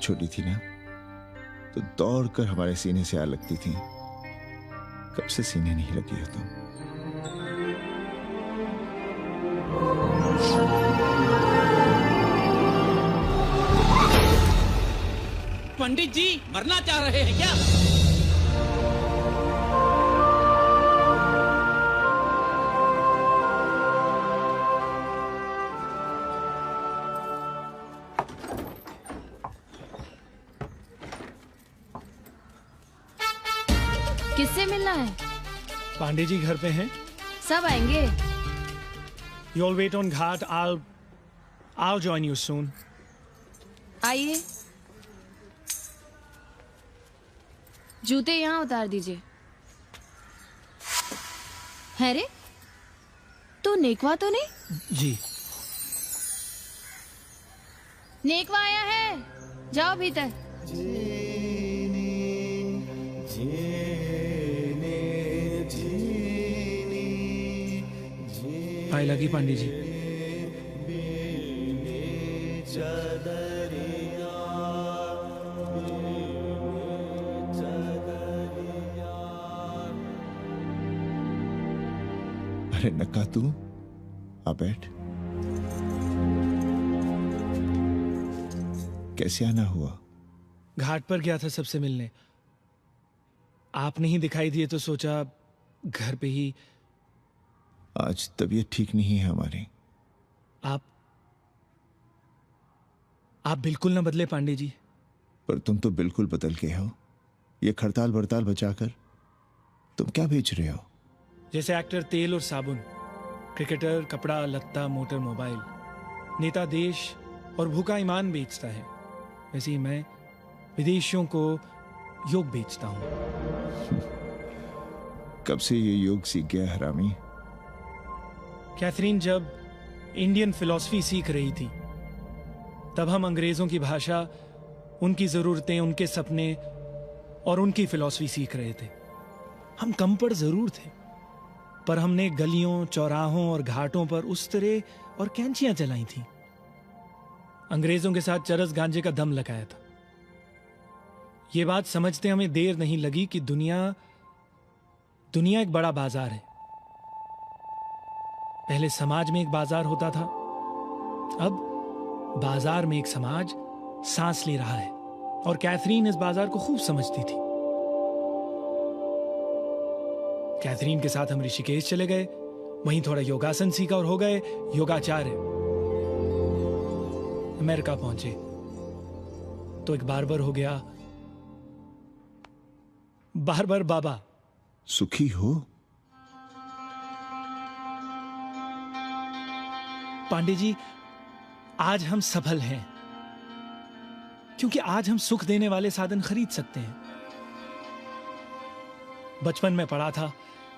छोटी थी ना तो दौड़कर हमारे सीने से आ लगती थी। कब से सीने नहीं लगी हो तुम? पंडित जी मरना चाह रहे हैं क्या? किससे मिलना है? पांडे जी घर पे हैं। सब आएंगे। You all wait on Ghat. I'll join you soon. आइए। जूते यहाँ उतार दीजिए। है रे, तू नेकवा तो नहीं? जी। नेकवा आया है, जाओ भीतर। पाए लगी पांडे जी। अरे नक्का तू आ बैठ। कैसे आना हुआ? घाट पर गया था सबसे मिलने, आप नहीं दिखाई दिए तो सोचा घर पे ही। आज तबीयत ठीक नहीं है हमारी। आप बिल्कुल ना बदले पांडे जी। पर तुम तो बिल्कुल बदल गए हो। ये खड़ताल बड़ताल बचाकर तुम क्या बेच रहे हो? जैसे एक्टर तेल और साबुन, क्रिकेटर कपड़ा लत्ता मोटर मोबाइल, नेता देश और भूखा ईमान बेचता है, वैसे ही मैं विदेशियों को योग बेचता हूं। कब से ये योग सीख गया हरामी? कैथरीन जब इंडियन फिलॉसफी सीख रही थी तब हम अंग्रेजों की भाषा, उनकी जरूरतें, उनके सपने और उनकी फिलॉसफी सीख रहे थे। हम कम पढ़ जरूर थे, पर हमने गलियों, चौराहों और घाटों पर उस्तरे और कैंचियां चलाई थी। अंग्रेजों के साथ चरस गांजे का दम लगाया था। ये बात समझते हमें देर नहीं लगी कि दुनिया एक बड़ा बाजार है। पहले समाज में एक बाजार होता था, अब बाजार में एक समाज सांस ले रहा है, और कैथरीन इस बाजार को खूब समझती थी। कैथरीन के साथ हम ऋषिकेश चले गए, वहीं थोड़ा योगासन सीखा और हो गए योगाचार्य। अमेरिका पहुंचे तो एक बार्बर हो गया, बार्बर बाबा। सुखी हो? पांडे जी, आज हम सफल हैं क्योंकि आज हम सुख देने वाले साधन खरीद सकते हैं। बचपन में पढ़ा था,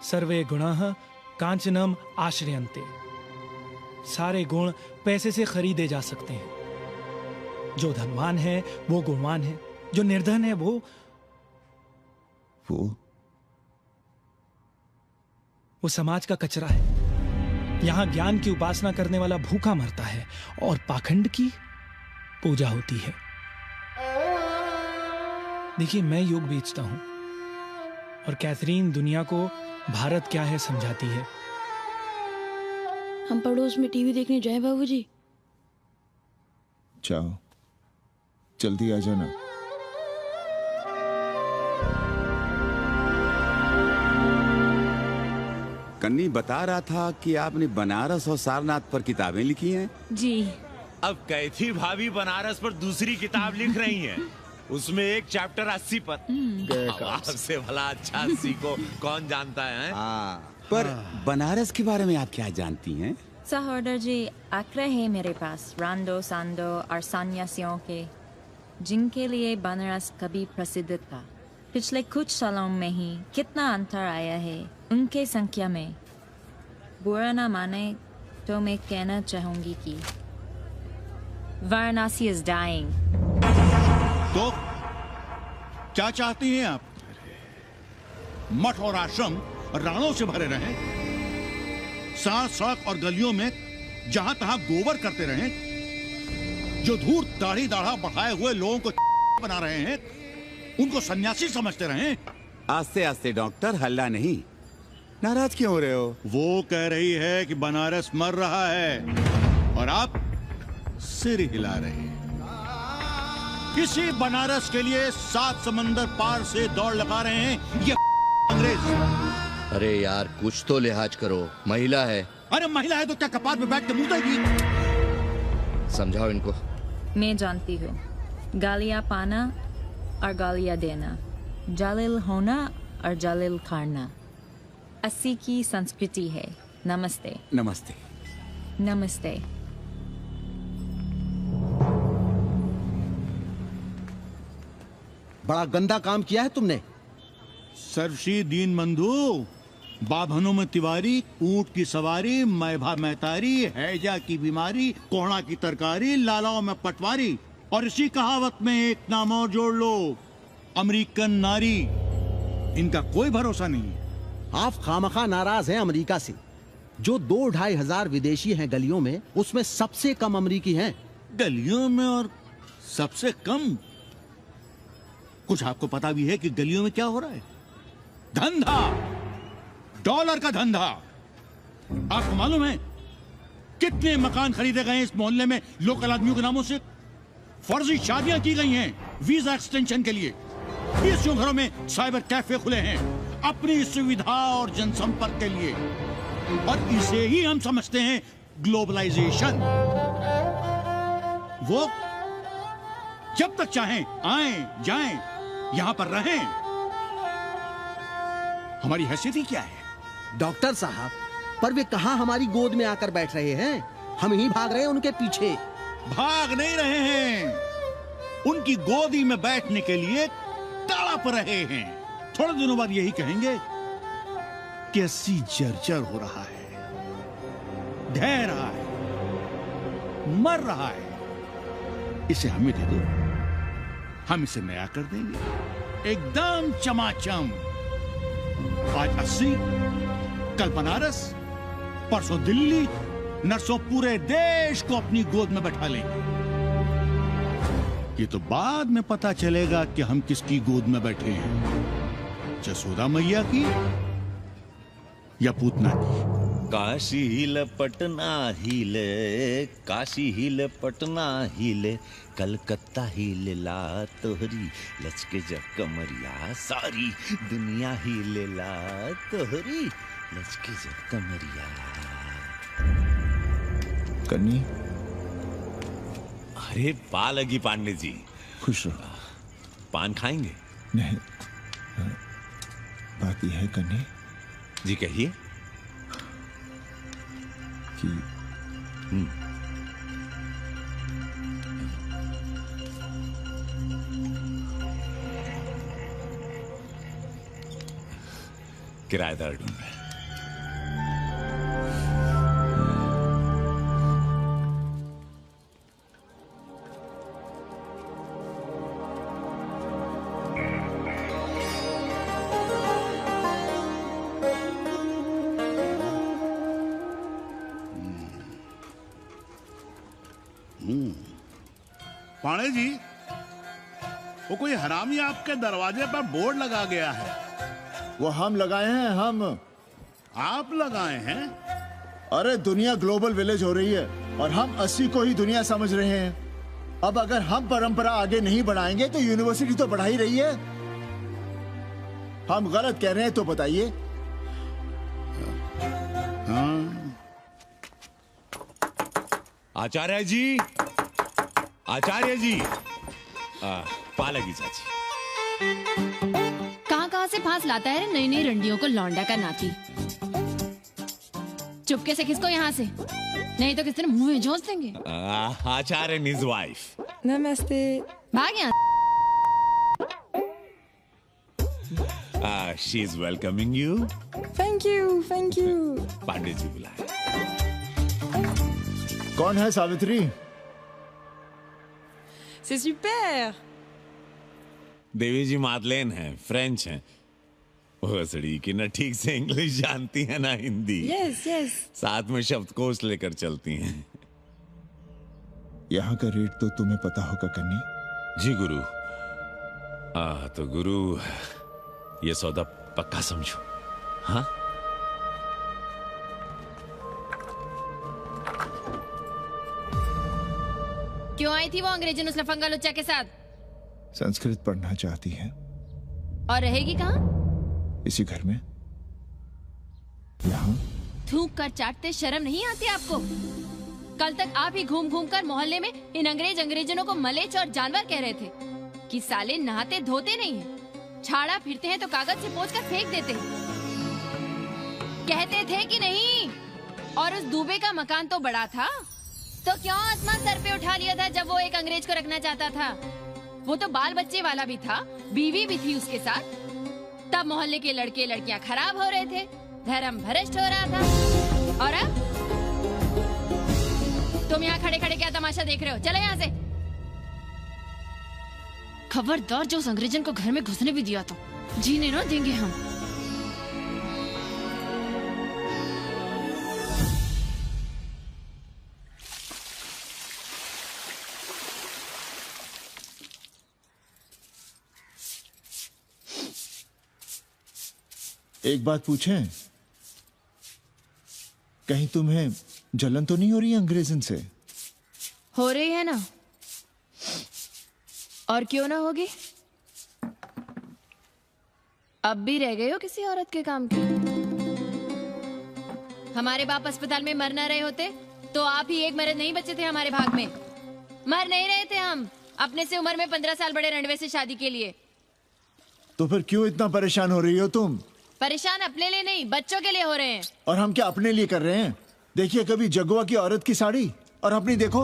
सर्वे गुणाः कांचनम आश्रयन्ते। सारे गुण पैसे से खरीदे जा सकते हैं। जो धनवान है वो गुणवान है, जो निर्धन है वो समाज का कचरा है। यहां ज्ञान की उपासना करने वाला भूखा मरता है और पाखंड की पूजा होती है। देखिए, मैं योग बेचता हूं और कैथरीन दुनिया को भारत क्या है समझाती है। हम पड़ोस में टीवी देखने जाएं बाबूजी? चाहो जल्दी आ जाना। कन्नी बता रहा था कि आपने बनारस और सारनाथ पर किताबें लिखी हैं। जी। अब कैथी भाभी बनारस पर दूसरी किताब लिख रही हैं। उसमें एक चैप्टर 80 पर। आपसे भला अच्छा 80 को कौन जानता है? पर बनारस के बारे में आप क्या जानती हैं? सहोदर जी, आंकड़े हैं मेरे पास रांदो सांदो और सन्यासियों के, जिनके लिए बनारस कभी प्रसिद्ध था। पिछले कुछ सालों में ही कितना अंतर आया है उनके संख्या में। बुरा ना माने तो मैं कहना चाहूंगी कि वाराणसी इज डाइंग। तो क्या चाहती हैं आप? मठ और आश्रम राणों से भरे रहें, सड़क सड़क और गलियों में जहां तहां गोबर करते रहें, जो धूर्त दाढ़ी दाढ़ा बढ़ाए हुए लोगों को बना रहे हैं उनको सन्यासी समझते रहें। आस्ते आस्ते डॉक्टर, हल्ला नहीं। नाराज क्यों हो रहे हो? वो कह रही है कि बनारस मर रहा है और आप सिर हिला रहे हैं। किसी बनारस के लिए 7 समंदर पार से दौड़ लगा रहे हैं ये अंग्रेज। अरे यार कुछ तो लिहाज करो, महिला है। अरे महिला है तो क्या कपार पे बैठ के मुतेगी? समझाओ इनको। मैं जानती हूँ, गालियाँ पाना और गालियाँ देना, जालिल होना और जालिल खाना 80 की संस्कृति है। नमस्ते। नमस्ते। नमस्ते। बड़ा गंदा काम किया है तुमने। सर्वशी दीन बंधु, बाभनों में तिवारी, ऊंट की सवारी, मैभा मैतारी, हैजा की बीमारी, कोहड़ा की तरकारी, लालाओं में पटवारी, और इसी कहावत में एक नाम और जोड़ लो, अमेरिकन नारी। इनका कोई भरोसा नहीं है। आप खामखा नाराज हैं अमेरिका से। जो 2-2.5 हजार विदेशी हैं गलियों में, उसमें सबसे कम अमेरिकी हैं। गलियों में और सबसे कम? कुछ आपको पता भी है कि गलियों में क्या हो रहा है? धंधा, डॉलर का धंधा। आपको मालूम है कितने मकान खरीदे गए इस मोहल्ले में लोकल आदमियों के नामों से? फर्जी शादियां की गई हैं वीजा एक्सटेंशन के लिए। 20 घरों में साइबर कैफे खुले हैं अपनी सुविधा और जनसंपर्क के लिए, और इसे ही हम समझते हैं ग्लोबलाइजेशन। वो जब तक चाहें आएं जाएं, यहां पर रहें। हमारी हैसियत ही क्या है? डॉक्टर साहब, पर वे कहां हमारी गोद में आकर बैठ रहे हैं? हम ही भाग रहे हैं उनके पीछे। भाग नहीं रहे हैं, उनकी गोदी में बैठने के लिए तड़प रहे हैं। थोड़े दिनों बाद यही कहेंगे कि अस्सी जर्जर हो रहा है, ढह रहा है, मर रहा है, इसे हमें दे दो, हम इसे नया कर देंगे एकदम चमाचम। आज 80, कल बनारस, परसों दिल्ली, नरसों पूरे देश को अपनी गोद में बैठा लेंगे। ये तो बाद में पता चलेगा कि हम किसकी गोद में बैठे हैं, जसोदा मैया की या पूतना की। काशी हिले पटना हिले, काशी हिले पटना हिले, कलकत्ता हिले ला तोहरी लचके जब कमरिया, सारी दुनिया हिले ला तोहरी लचके जब कमरिया। कन्नी, अरे पा लगी पांडे जी। खुश रहो। पान खाएंगे? नहीं, बात यह है कन्नी जी, कहिए। कि किराएदार ढूंढ रहे हैं। पाणे जी, वो कोई हरामी आपके दरवाजे पर बोर्ड लगा गया है। वो हम लगाए हैं। हम? आप लगाए हैं? अरे दुनिया ग्लोबल विलेज हो रही है और हम 80 को ही दुनिया समझ रहे हैं। अब अगर हम परंपरा आगे नहीं बढ़ाएंगे तो यूनिवर्सिटी तो बढ़ा ही रही है। हम गलत कह रहे हैं तो बताइए। आचार्य जी, आचार्य जी, पालकी चाची। कहाँ से फांस लाता है नई नई रंडियों को लौंडा का नाती। चुपके से खिसको यहाँ से, नहीं तो किसी ने मुंह में जोश देंगे। आचार्य and his wife। नमस्ते। भाग यहाँ। She is welcoming you। Thank you, thank you. Pandit ji बुलाए। कौन है सावित्री? C'est super। देवी जी मादलेन हैं, फ्रेंच हैं। भोसड़ी की न ठीक से इंग्लिश जानती है ना हिंदी। Yes yes. साथ में शब्दकोश लेकर चलती हैं। यहाँ का रेट तो तुम्हें पता होगा कन्नी। जी गुरु। तो गुरु ये सौदा पक्का समझो। हाँ? क्यों आई थी वो अंग्रेजन उस लफंगा लुच्चा के साथ? संस्कृत पढ़ना चाहती है। और रहेगी कहाँ? इसी घर में, यहाँ। थूक कर चाटते शर्म नहीं आती आपको? कल तक आप ही घूम घूम कर मोहल्ले में इन अंग्रेजनों को मलेच और जानवर कह रहे थे कि साले नहाते धोते नहीं हैं, छाड़ा फिरते हैं तो कागज से पोंछ कर फेंक देते हैं। कहते थे कि नहीं? और उस दूबे का मकान तो बड़ा था, तो क्यों आसमान सर पे उठा लिया था जब वो एक अंग्रेज को रखना चाहता था? वो तो बाल बच्चे वाला भी था, बीवी भी थी उसके साथ। तब मोहल्ले के लड़के लड़कियां खराब हो रहे थे, धर्म भ्रष्ट हो रहा था। और अब तुम यहाँ खड़े खड़े क्या तमाशा देख रहे हो? चले यहाँ से। खबरदार, जो उस अंग्रेजन को घर में घुसने भी दिया तो जीने ना देंगे हम। एक बात पूछें, कहीं तुम्हें जलन तो नहीं हो रही अंग्रेजन से? हो रही है ना, और क्यों ना होगी? अब भी रह गए हो किसी औरत के काम की? हमारे बाप अस्पताल में मर न रहे होते तो आप ही एक मर्द नहीं बचे थे हमारे भाग में। मर नहीं रहे थे हम अपने से उम्र में 15 साल बड़े रंडवे से शादी के लिए। तो फिर क्यों इतना परेशान हो रही हो तुम? परेशान अपने लिए नहीं, बच्चों के लिए हो रहे हैं। और हम क्या अपने लिए कर रहे हैं? देखिए कभी जगुआ की औरत की साड़ी और अपनी देखो,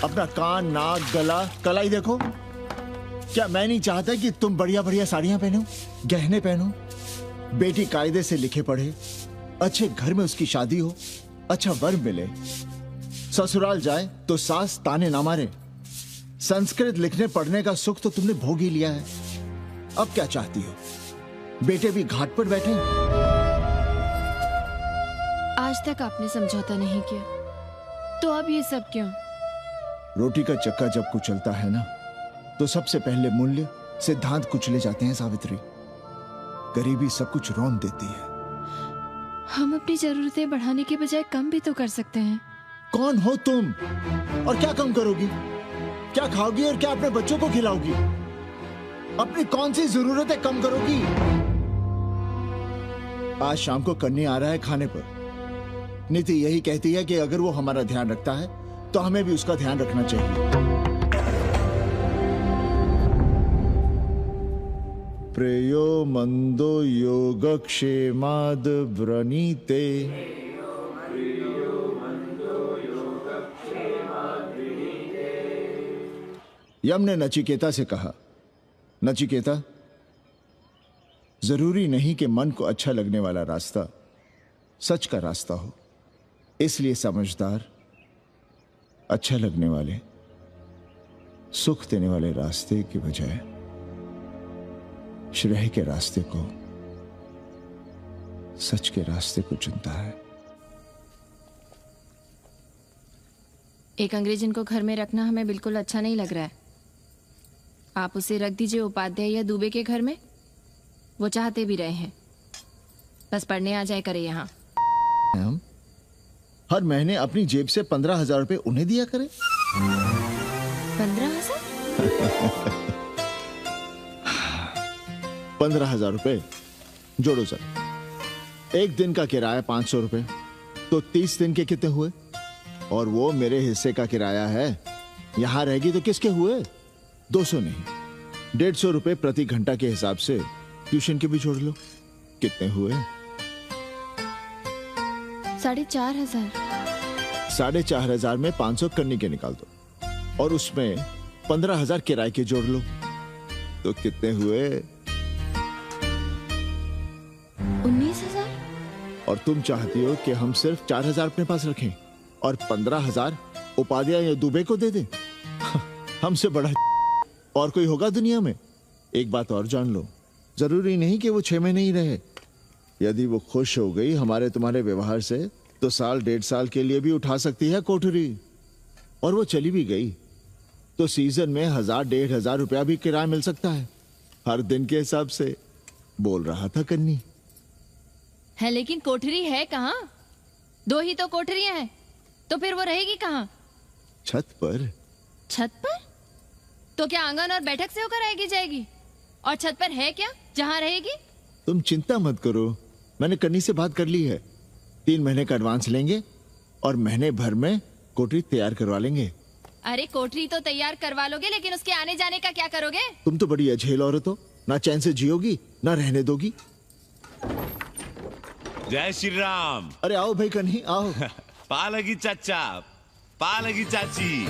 अपना कान, नाक, गला, कलाई देखो। क्या मैं नहीं चाहता कि तुम बढ़िया बढ़िया साड़ियां पहनो, गहने पहनो, बेटी कायदे से लिखे पढ़े, अच्छे घर में उसकी शादी हो, अच्छा वर मिले, ससुराल जाए तो सास ताने ना मारे। संस्कृत लिखने पढ़ने का सुख तो तुमने भोग ही लिया है, अब क्या चाहती हो? बेटे भी घाट पर बैठे। आज तक आपने समझौता नहीं किया, तो अब ये सब क्यों? रोटी का चक्का जब कुचलता है ना, तो सबसे पहले मूल्य सिद्धांत कुचले जाते हैं सावित्री। गरीबी सब कुछ रौंद देती है। हम अपनी जरूरतें बढ़ाने के बजाय कम भी तो कर सकते हैं। कौन हो तुम? और क्या कम करोगी? क्या खाओगी और क्या अपने बच्चों को खिलाओगी? अपनी कौन सी जरूरतें कम करोगी? आज शाम को कन्नी आ रहा है खाने पर। नीति यही कहती है कि अगर वो हमारा ध्यान रखता है तो हमें भी उसका ध्यान रखना चाहिए। प्रेयो मंदो योगक्षेमाद व्रणीते। यम ने नचिकेता से कहा, नचिकेता, जरूरी नहीं कि मन को अच्छा लगने वाला रास्ता सच का रास्ता हो। इसलिए समझदार, अच्छा लगने वाले, सुख देने वाले रास्ते के बजाय श्रेय के रास्ते को, सच के रास्ते को चुनता है। एक अंग्रेजन को घर में रखना हमें बिल्कुल अच्छा नहीं लग रहा है। आप उसे रख दीजिए उपाध्याय या दुबे के घर में, वो चाहते भी रहे हैं। बस पढ़ने आ जाए करे यहाँ। हर महीने अपनी जेब से 15,000 रुपए उन्हें दिया करें। 15,000? 15,000 रुपए जोड़ो सर। एक दिन का किराया 500 रुपए, तो 30 दिन के कितने हुए? और वो मेरे हिस्से का किराया है, यहां रहेगी तो किसके हुए? 200 नहीं, 150 रुपए प्रति घंटा के हिसाब से ट्यूशन के भी जोड़ लो, कितने हुए? 4,500। 4,500 में 500 कन्नी के निकाल दो और उसमें 15,000 किराए के जोड़ लो, तो कितने हुए? 19,000। और तुम चाहती हो कि हम सिर्फ 4,000 अपने पास रखें और 15,000 उपाध्याय या दुबे को दे दें? हमसे बड़ा और कोई होगा दुनिया में? एक बात और जान लो, जरूरी नहीं कि वो 6 महीने ही रहे। यदि वो खुश हो गई हमारे तुम्हारे व्यवहार से, तो साल 1.5 साल के लिए भी उठा सकती है कोठरी। और वो चली भी गई तो सीजन में 1,000-1,500 रुपया भी किराया मिल सकता है, हर दिन के हिसाब से। बोल रहा था कन्नी। है लेकिन कोठरी है कहाँ? 2 ही तो कोठरियां हैं, तो फिर वो रहेगी कहाँ? छत पर। छत पर? तो क्या आंगन और बैठक से होकर आएगी जाएगी? और छत पर है क्या जहाँ रहेगी? तुम चिंता मत करो, मैंने कन्नी से बात कर ली है। 3 महीने का एडवांस लेंगे और महीने भर में कोठरी तैयार करवा लेंगे। अरे कोठरी तो तैयार करवा लोगे, लेकिन उसके आने जाने का क्या करोगे? तुम तो बड़ी अझेल औरत हो, ना चैन से जियोगी ना रहने दोगी। जय श्री राम। अरे आओ भाई कन्ही आओ। पालगी चाचा, पालगी चाची।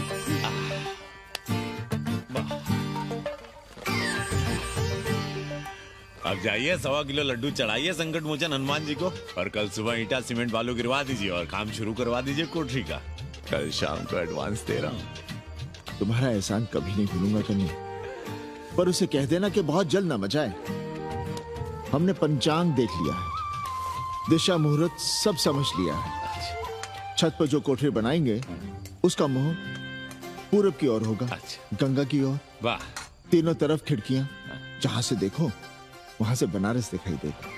अब जाइए 1.25 किलो लड्डू चढ़ाइए संकट मोचन हनुमान जी को, और कल सुबह ईटा सीमेंट बालू गिरवा दीजिए और काम शुरू करवा दीजिए कोठरी का। कल शाम को एडवांस दे रहा हूँ। तुम्हारा एहसान कभी नहीं भूलूंगा कन्नी, पर उसे कह देना कि बहुत जल्द न मचाए। हमने पंचांग देख लिया है, दिशा मुहूर्त सब समझ लिया है। छत पर जो कोठरी बनाएंगे उसका मुंह पूरब की ओर होगा, गंगा की ओर। वाह। तीनों तरफ खिड़कियां, जहां से देखो वहां से बनारस दिखाई देगा।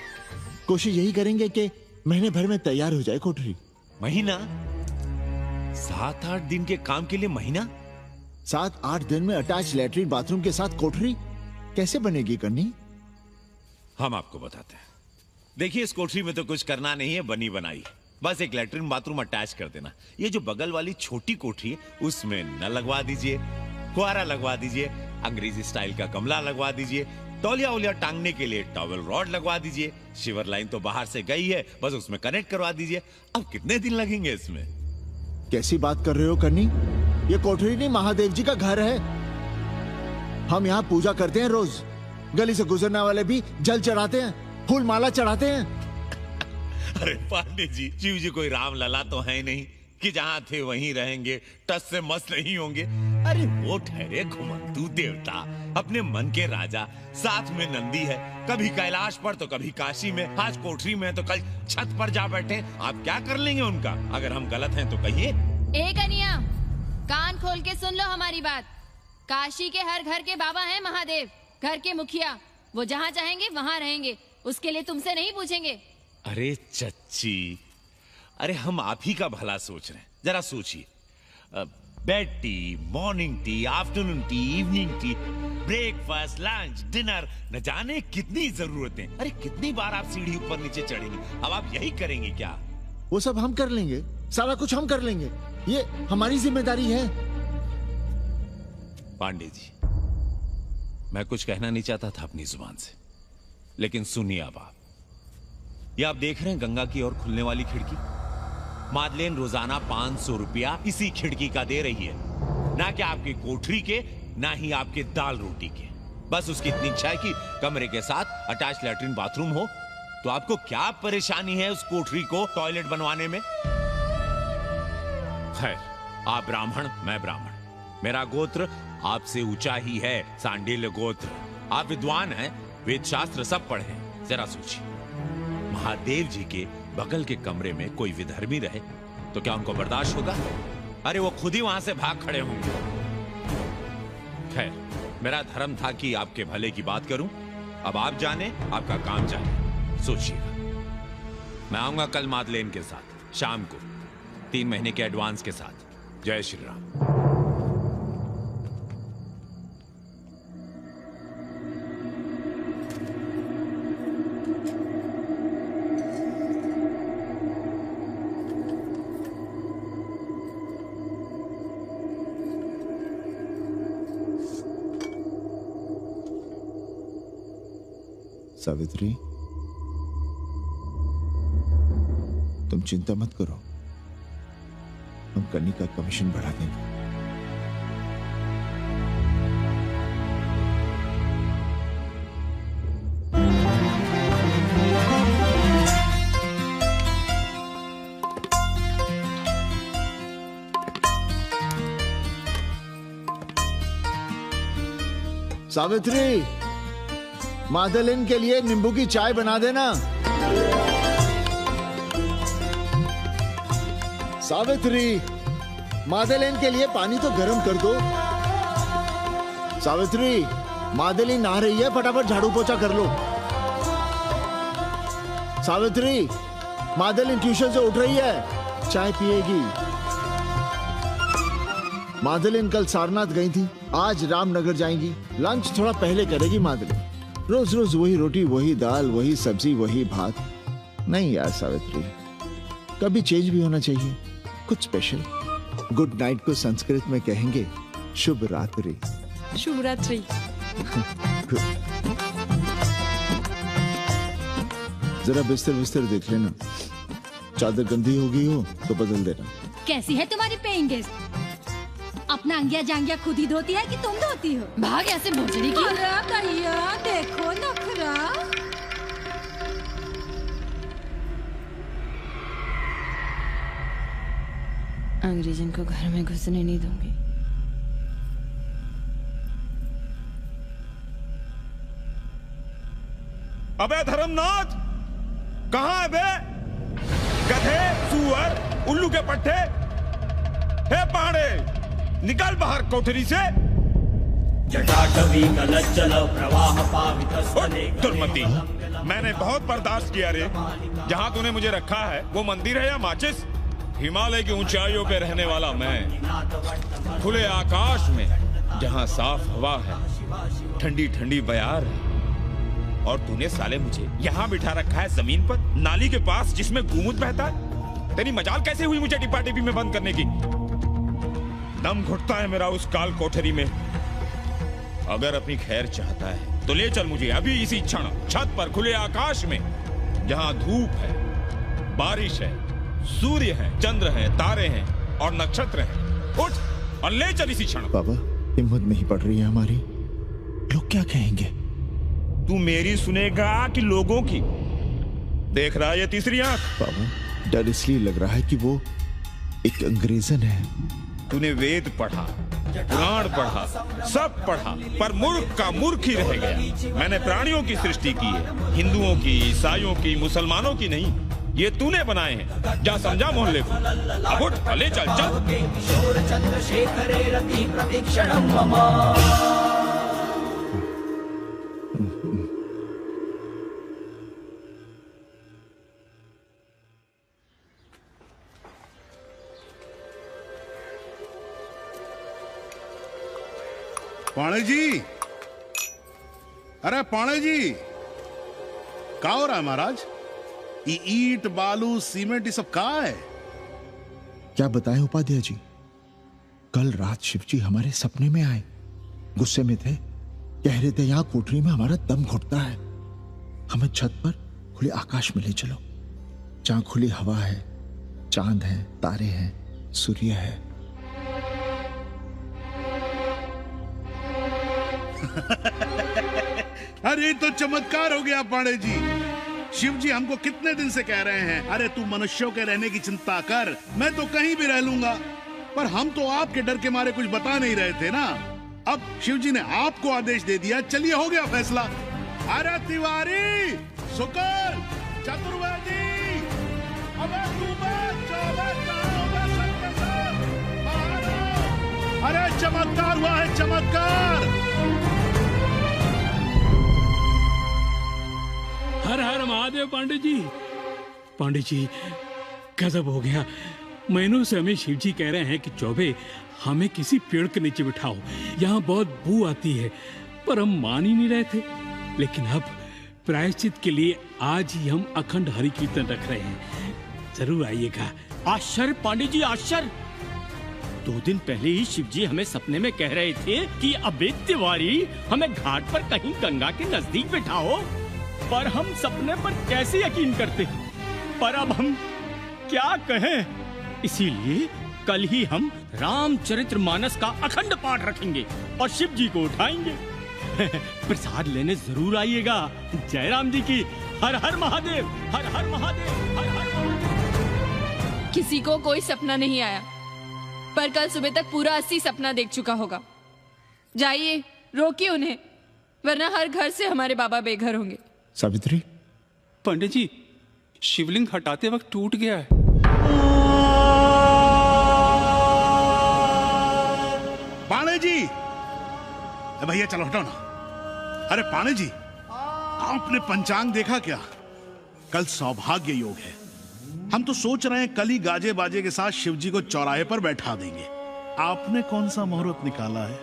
कोशिश यही करेंगे कि महीने भर में तैयार हो जाए कोठरी। महीना? 7-8 दिन के काम के लिए महीना? 7-8 दिन में अटैच लैट्रिन बाथरूम के साथ कोठरी कैसे बनेगी कन्नी? हम आपको बताते हैं। देखिए, इस कोठरी में तो कुछ करना नहीं है, बनी बनाई। बस एक लैट्रिन बाथरूम अटैच कर देना। ये जो बगल वाली छोटी कोठरी है उसमें नल लगवा दीजिए, फुहारा लगवा दीजिए, अंग्रेजी स्टाइल का गमला लगवा दीजिए, तौलिया उलिया टांगने के लिए टॉवेल रॉड लगवा दीजिए। शिवर लाइन तो बाहर से गई है, बस उसमें कनेक्ट करवा दीजिए। अब कितने दिन लगेंगे इसमें? कैसी बात कर रहे हो कन्नी? ये कोठरी नहीं, महादेव जी का घर है। हम यहाँ पूजा करते हैं रोज, गली से गुजरने वाले भी जल चढ़ाते हैं, फूल माला चढ़ाते हैं। अरे पांडे जी, शिव जी कोई राम लला तो है नहीं कि जहां थे वहीं रहेंगे, टस से मस्त नहीं होंगे। अरे वो ठहरे घुमंतू देवता, अपने मन के राजा, साथ में नंदी है, कभी कैलाश पर तो कभी काशी में, आज कोठरी में तो कल छत पर जा बैठे। आप क्या कर लेंगे उनका? अगर हम गलत हैं तो कहिए। ए कन्या, कान खोल के सुन लो हमारी बात। काशी के हर घर के बाबा हैं महादेव, घर के मुखिया। वो जहाँ चाहेंगे वहाँ रहेंगे, उसके लिए तुमसे नहीं पूछेंगे। अरे चच्ची, अरे हम आप ही का भला सोच रहे हैं, जरा सोचिए। Bed tea, morning tea, afternoon T, evening tea, breakfast, lunch, dinner, न जाने कितनी जरूरतें। अरे कितनी बार आप सीढ़ी ऊपर नीचे चढ़ेंगे? अब आप यही करेंगे क्या? वो सब हम कर लेंगे, सारा कुछ हम कर लेंगे, ये हमारी जिम्मेदारी है। पांडे जी, मैं कुछ कहना नहीं चाहता था अपनी जुबान से, लेकिन सुनिए अब आप। ये आप देख रहे हैं गंगा की ओर खुलने वाली खिड़की? मादलेन रोजाना 500 रुपया इसी खिड़की का दे रही है, ना कि आपकी कोठरी के, ना ही आपके दाल रोटी के। बस उसकी इतनी इच्छा है कि कमरे के साथ अटैच लैट्रिन बाथरूम हो। तो आपको क्या परेशानी है उस कोठरी को टॉयलेट बनवाने में? खैर, आप ब्राह्मण, मैं ब्राह्मण, मेरा गोत्र आपसे ऊंचा ही है, सांडिल्य गोत्र। आप विद्वान हैं, वेद शास्त्र सब पढ़े हैं। जरा सोचिए, महादेव जी के बगल के कमरे में कोई विधर्मी रहे तो क्या उनको बर्दाश्त होगा? अरे वो खुद ही वहां से भाग खड़े होंगे। खैर, मेरा धर्म था कि आपके भले की बात करूं। अब आप जाने, आपका काम जाने। सोचिएगा। मैं आऊंगा कल मादलेन के साथ शाम को, 3 महीने के एडवांस के साथ। जय श्री राम। सावित्री, तुम चिंता मत करो, हम कन्नी का कमीशन बढ़ा देंगे। सावित्री, मादेलिन के लिए नींबू की चाय बना देना। सावित्री, मादेलिन के लिए पानी तो गर्म कर दो। सावित्री, मादेलिन नहा रही है, फटाफट झाड़ू पोछा कर लो। सावित्री, मादेलिन ट्यूशन से उठ रही है, चाय पिएगी। मादेलिन कल सारनाथ गई थी, आज रामनगर जाएंगी। लंच थोड़ा पहले करेगी मादेलिन। रोज रोज वही रोटी, वही दाल, वही सब्जी, वही भात। नहीं यार सावित्री, कभी चेंज भी होना चाहिए, कुछ स्पेशल। गुड नाइट को संस्कृत में कहेंगे शुभ रात्रि। शुभ रात्रि। जरा बिस्तर बिस्तर देख लेना, चादर गंदी हो गई हो तो बदल देना। कैसी है तुम्हारी पेइंग गेस्ट? अपना अंगिया जांगिया खुद ही धोती है कि तुम धोती हो? भाग ऐसे भोजड़ी की। अरे भैया देखो नखरा। अंग्रेजन को घर में घुसने नहीं दूंगी। अबे धर्मनाथ, कहाँ है बे? गधे, सुअर, उल्लू के पट्टे। हे पाड़े, निकल बाहर कोठरी से। दुर्मति, मैंने बहुत बर्दाश्त किया रे। जहाँ तूने मुझे रखा है वो मंदिर है या माचिस? हिमालय की ऊंचाइयों पे रहने वाला मैं, खुले आकाश में जहाँ साफ हवा है, ठंडी ठंडी बयार है, और तूने साले मुझे यहाँ बिठा रखा है जमीन पर, नाली के पास जिसमें गोमूत्र बहता है। तेरी मजाल कैसे हुई मुझे डिब्बा डिब्बी में बंद करने की? दम घुटता है मेरा उस काल कोठरी में। अगर अपनी खैर चाहता है तो ले चल मुझे अभी इसी क्षण छत पर खुले आकाश में, जहां धूप है, बारिश है, सूर्य है, चंद्र है, तारे हैं और नक्षत्र हैं। उठ और ले चल इसी क्षण। बाबा, हिम्मत नहीं पड़ रही है हमारी, लोग क्या कहेंगे? तू मेरी सुनेगा कि लोगों की? देख रहा है ये तीसरी आंख? बाबा, डर इसलिए लग रहा है कि वो एक अंग्रेजन है। तूने वेद पढ़ा, पुराण पढ़ा, सब पढ़ा, पर मूर्ख का मूर्ख ही रह गया। मैंने प्राणियों की सृष्टि की है, हिंदुओं की, ईसाइयों की, मुसलमानों की नहीं। ये तूने बनाए हैं। जा समझा मोहल्ले को। अब उठ, ले चल चल। पाणे जी, अरे पाणे जी, क्या हो रहा है महाराज? ये ईंट, बालू, सीमेंट, ये सब कहाँ है? क्या बताएं उपाध्याय जी, कल रात शिवजी हमारे सपने में आए, गुस्से में थे, कह रहे थे यहाँ कोठरी में हमारा दम घुटता है, हमें छत पर खुले आकाश में ले चलो, जहां खुली हवा है, चांद है, तारे हैं, सूर्य है। अरे तो चमत्कार हो गया पाणे जी। शिव जी हमको कितने दिन से कह रहे हैं, अरे तू मनुष्यों के रहने की चिंता कर, मैं तो कहीं भी रह लूंगा। पर हम तो आपके डर के मारे कुछ बता नहीं रहे थे ना। अब शिव जी ने आपको आदेश दे दिया, चलिए हो गया फैसला। अरे तिवारी, शुक्ल, चतुर्वेदी, अबे तू अरे चमत्कार हुआ है, चमत्कार। हर हर महादेव पांडे जी। पांडे जी, गजब हो गया। महीनों से हमें शिवजी कह रहे हैं कि चौबे हमें किसी पेड़ के नीचे बिठाओ, यहाँ बहुत बू आती है, पर हम मान ही नहीं रहे थे। लेकिन अब प्रायश्चित के लिए आज ही हम अखंड हरि कीर्तन रख रहे हैं, जरूर आइएगा। आश्चर्य पांडे जी, आश्चर्य। 2 दिन पहले ही शिवजी हमें सपने में कह रहे थे कि अबे तिवारी, हमें घाट पर कहीं गंगा के नजदीक बिठाओ, पर हम सपने पर कैसे यकीन करते हैं? पर अब हम क्या कहें? इसीलिए कल ही हम रामचरितमानस का अखंड पाठ रखेंगे और शिव जी को उठाएंगे। प्रसाद लेने जरूर आइएगा। जय राम जी की। हर हर महादेव, हर हर महादेव, हर हर महादेव। किसी को कोई सपना नहीं आया, पर कल सुबह तक पूरा 80 सपना देख चुका होगा। जाइए, रोकिए उन्हें, वरना हर घर से हमारे बाबा बेघर होंगे। सावित्री, पंडित जी, शिवलिंग हटाते वक्त टूट गया है। पाणे जी, भैया चलो हटाओ ना। अरे पाणे जी, आपने पंचांग देखा क्या? कल सौभाग्य योग है। हम तो सोच रहे हैं कल ही गाजे बाजे के साथ शिव जी को चौराहे पर बैठा देंगे। आपने कौन सा मुहूर्त निकाला है?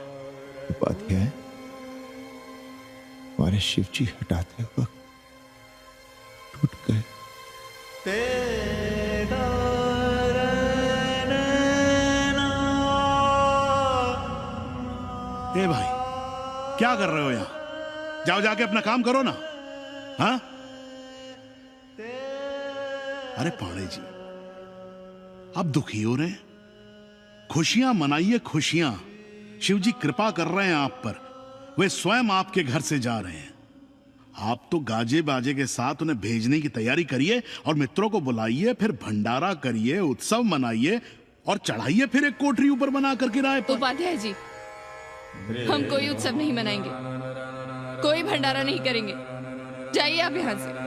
बात क्या है? हमारे शिव जी हटाते वक्त टूट गए। ए भाई, क्या कर रहे हो यहां? जाओ जाके अपना काम करो ना। हाँ? अरे पाणे जी, आप दुखी हो रहे हैं? खुशियां मनाइए, खुशियां। शिव जी कृपा कर रहे हैं आप पर। वे स्वयं आपके घर से जा रहे हैं। आप तो गाजे बाजे के साथ उन्हें भेजने की तैयारी करिए और मित्रों को बुलाइए, फिर भंडारा करिए, उत्सव मनाइए और चढ़ाइए फिर एक कोठरी ऊपर बना कर किराए पर। उपाध्याय जी, हम कोई उत्सव नहीं मनाएंगे, कोई भंडारा नहीं करेंगे। जाइए आप यहाँ से।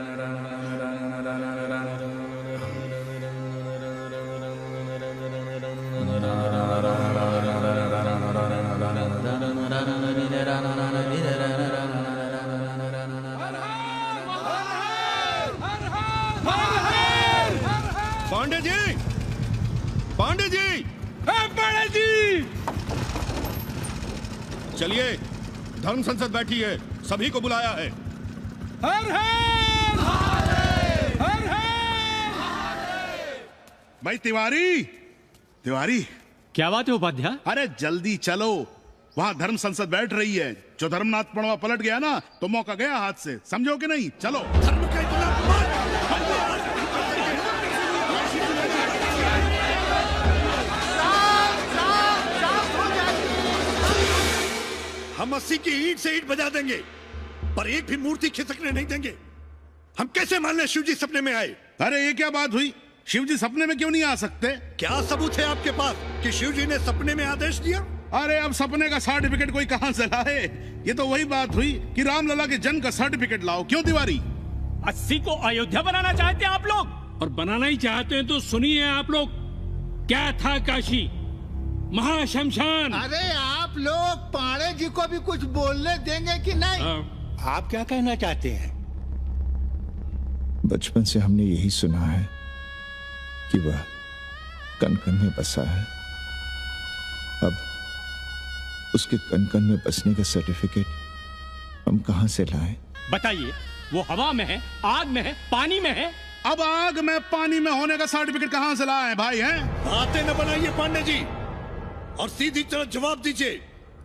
पांडे जी, पांडे जी, पांडे जी, चलिए, धर्म संसद बैठी है, सभी को बुलाया है। हर हर हर हर। भाई तिवारी, तिवारी, क्या बात है उपाध्याय? अरे जल्दी चलो, वहां धर्म संसद बैठ रही है। जो धर्मनाथ पड़वा पलट गया ना तो मौका गया हाथ से, समझो कि नहीं? चलो। धर्म का इतना हम 80 की ईंट से ईंट बजा देंगे, पर एक भी मूर्ति खिसकने नहीं देंगे। हम कैसे मान लें शिव जी सपने में आए? अरे ये क्या बात हुई? शिव जी सपने में क्यों नहीं आ सकते? क्या सबूत है आपके पास कि शिव जी ने सपने में आदेश दिया? अरे अब सपने का सर्टिफिकेट कोई कहां से लाए? ये तो वही बात हुई कि रामलला के जन्म का सर्टिफिकेट लाओ। क्यों तिवारी? 80 को अयोध्या बनाना चाहते हैं आप लोग? और बनाना ही चाहते हैं तो सुनिए आप लोग, क्या था काशी महाशमशान। अरे आप लोग पाणे जी को भी कुछ बोलने देंगे कि नहीं? आप क्या कहना चाहते हैं? बचपन से हमने यही सुना है कि वह कण कण में बसा है। अब उसके कण कण में बसने का सर्टिफिकेट हम कहां से लाएं? बताइए, वो हवा में है, आग में है, पानी में है? अब आग में पानी में होने का सर्टिफिकेट कहां से लाए भाई? हैं? बातें न बनाइए पांडे जी, और सीधी तरह जवाब दीजिए,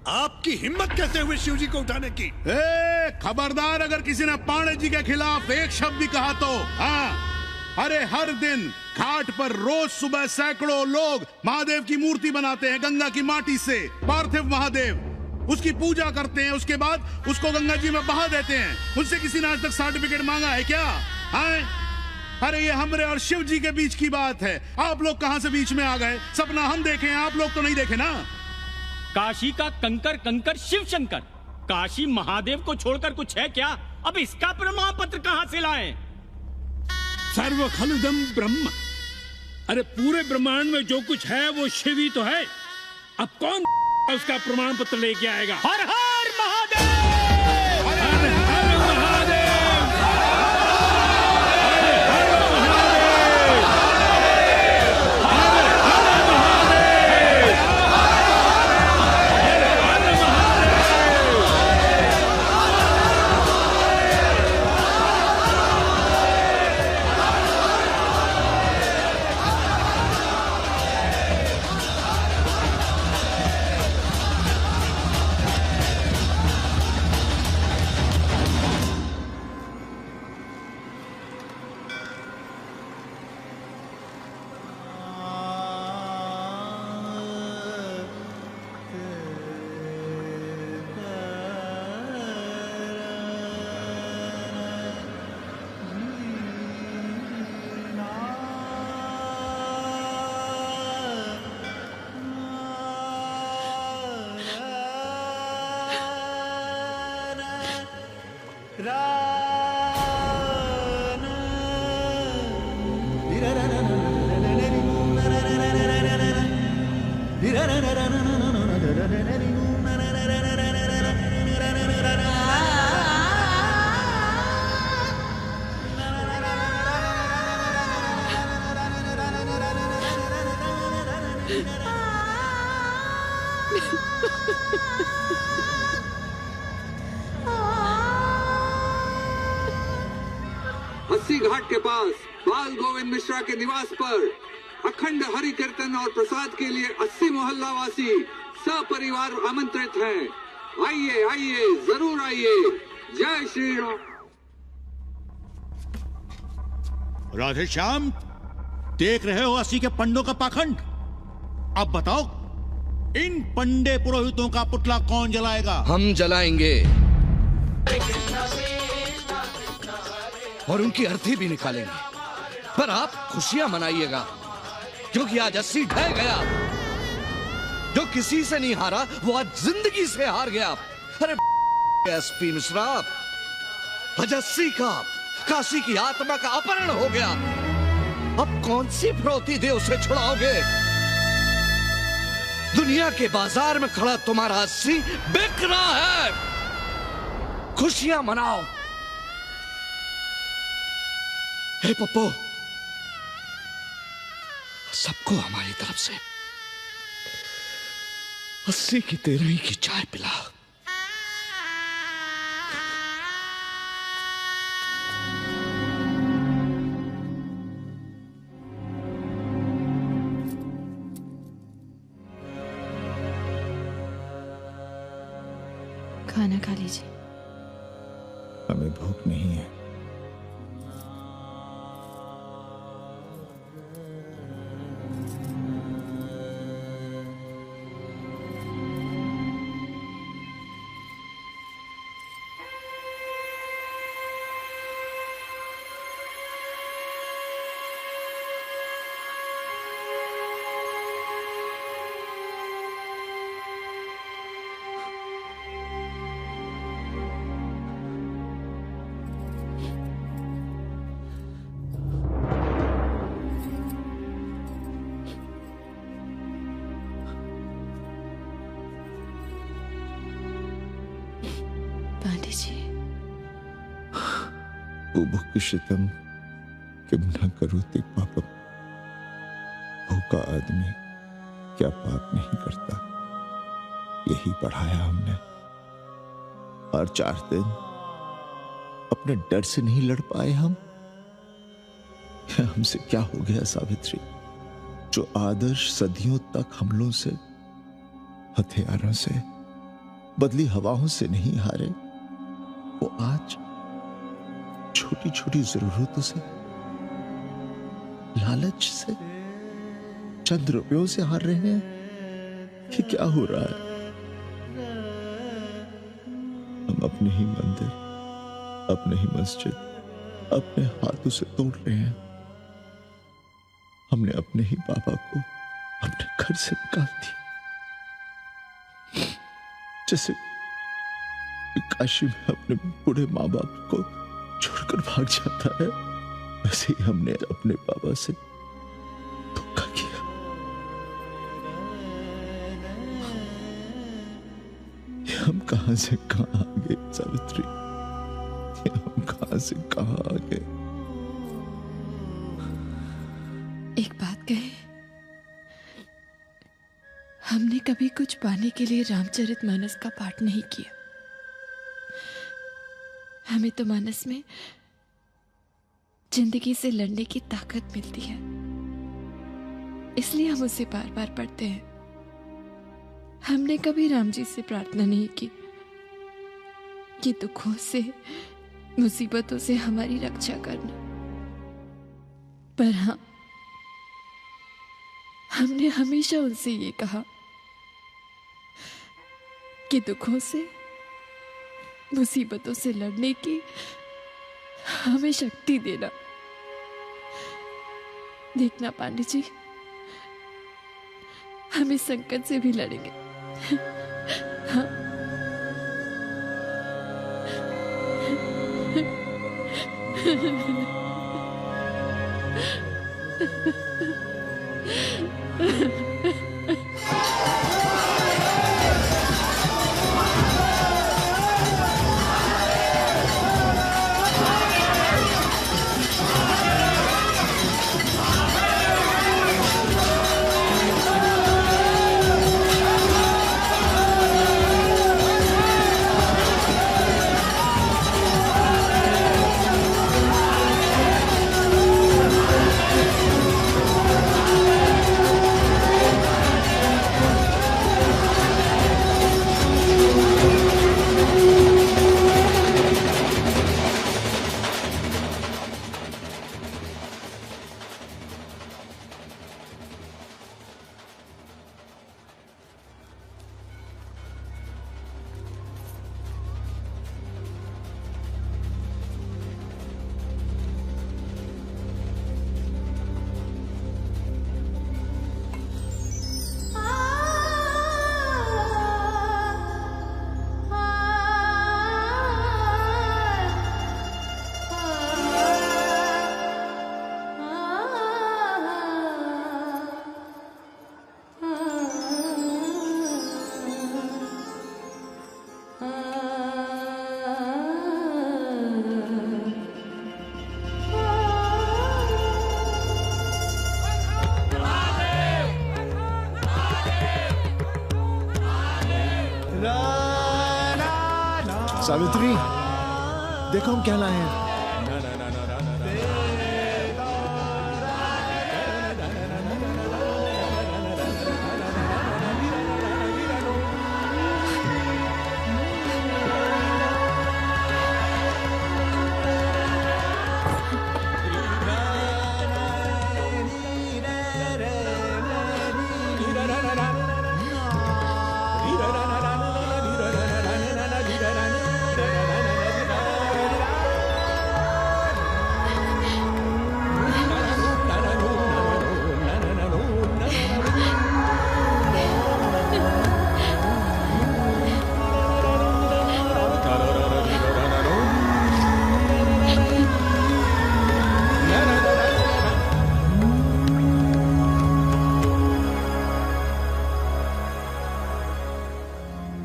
आपकी हिम्मत कैसे हुई शिव जी को उठाने की? खबरदार, अगर किसी ने पाणे जी के खिलाफ एक शब्द भी कहा तो। हाँ, अरे हर दिन घाट पर रोज सुबह सैकड़ों लोग महादेव की मूर्ति बनाते हैं गंगा की माटी से। पार्थिव महादेव, उसकी पूजा करते हैं, उसके बाद उसको गंगा जी में बहा देते हैं। उनसे किसी ने आज तक सर्टिफिकेट मांगा है क्या? हाँ? अरे ये हमरे और शिव जी के बीच की बात है। आप लोग कहां से बीच में आ गए? सपना हम देखे, आप लोग तो नहीं देखे ना। काशी का कंकर कंकर शिव शंकर, काशी महादेव को छोड़कर कुछ है क्या? अब इसका प्रमाण पत्र कहां से लाएं? सर्व खलुदम ब्रह्म। अरे पूरे ब्रह्मांड में जो कुछ है वो शिव ही तो है। अब कौन उसका प्रमाण पत्र लेके आएगा? हर हर महादेव, हर हर महादेव। अस्सी घाट के पास बाल गोविंद मिश्रा के निवास पर अखंड हरि कीर्तन और प्रसाद के लिए 80 मोहल्ला वासी सपरिवार आमंत्रित हैं। आइए आइए, जरूर आइए। जय श्री राम। राधे श्याम, देख रहे हो 80 के पंडों का पाखंड। अब बताओ, इन पंडे पुरोहितों का पुतला कौन जलाएगा? हम जलाएंगे और उनकी अर्थी भी निकालेंगे। पर आप खुशियां मनाइएगा, क्योंकि आज 80 ढह गया। जो किसी से नहीं हारा, वो आज जिंदगी से हार गया। अरे एसपी मिश्रा, आज 80 का काशी की आत्मा का अपहरण हो गया। अब कौन सी फिरौती दे उसे छुड़ाओगे? दुनिया के बाजार में खड़ा तुम्हारा 80 बिक रहा है। खुशियां मनाओ। हे पप्पू, सबको हमारी तरफ से 80 की 13 की चाय पिला। खाना खा लीजिए। हमें भूख नहीं है। पांडे जी, बुभुक्षितम किम न करोति पापम। भूखा आदमी क्या पाप नहीं करता, यही पढ़ाया हमने। और 4 दिन अपने डर से नहीं लड़ पाए हम। हमसे क्या हो गया सावित्री? जो आदर्श सदियों तक हमलों से, हथियारों से, बदली हवाओं से नहीं हारे, वो आज छोटी छोटी जरूरतों से, लालच से, चंद रुपयों से हार रहे हैं। ये क्या हो रहा है? हम अपने ही मंदिर, अपने ही मस्जिद अपने हाथों से तोड़ रहे हैं। हमने अपने ही बाबा को अपने घर से निकाल दिया। जैसे काशी में अपने बूढ़े माँ बाप को छोड़कर भाग जाता है, वैसे ही हमने अपने बाबा से धोखा किया। ये हम कहां से कहां आ गए सावित्री? ये हम कहां से कहां आ गए? एक बात कहे, हमने कभी कुछ पाने के लिए रामचरितमानस का पाठ नहीं किया। हमें तो मानस में जिंदगी से लड़ने की ताकत मिलती है, इसलिए हम उसे बार बार पढ़ते हैं। हमने कभी राम जी से प्रार्थना नहीं की कि दुखों से, मुसीबतों से हमारी रक्षा करना। पर हाँ, हमने हमेशा उनसे ये कहा कि दुखों से, मुसीबतों से लड़ने की हमें शक्ति देना। देखना पांडे जी, हम इस संकट से भी लड़ेंगे। हाँ। सावित्री, देखो हम क्या लाए हैं।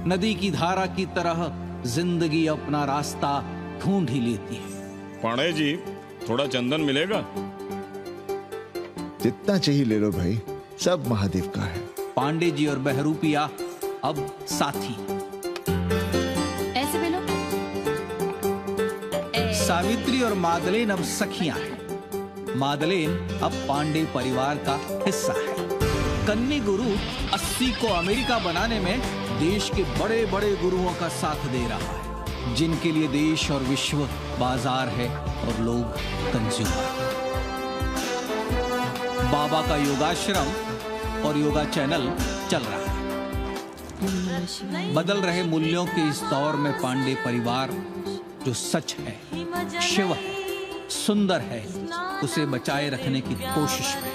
नदी की धारा की तरह जिंदगी अपना रास्ता ढूंढ ही लेती है। पांडे जी, थोड़ा चंदन मिलेगा? जितना चाहिए ले लो भाई, सब महादेव का है। पांडे जी और बहरूपिया अब साथी। ऐसे मिलो। सावित्री और मादलेन अब सखियां हैं। मादलेन अब पांडे परिवार का हिस्सा है। कन्नी गुरु 80 को अमेरिका बनाने में देश के बड़े बड़े गुरुओं का साथ दे रहा है, जिनके लिए देश और विश्व बाजार है और लोग कंज्यूमर। बाबा का योगाश्रम और योगा चैनल चल रहा है। बदल रहे मूल्यों के इस दौर में पांडे परिवार जो सच है, शिव है, सुंदर है, उसे बचाए रखने की कोशिश में।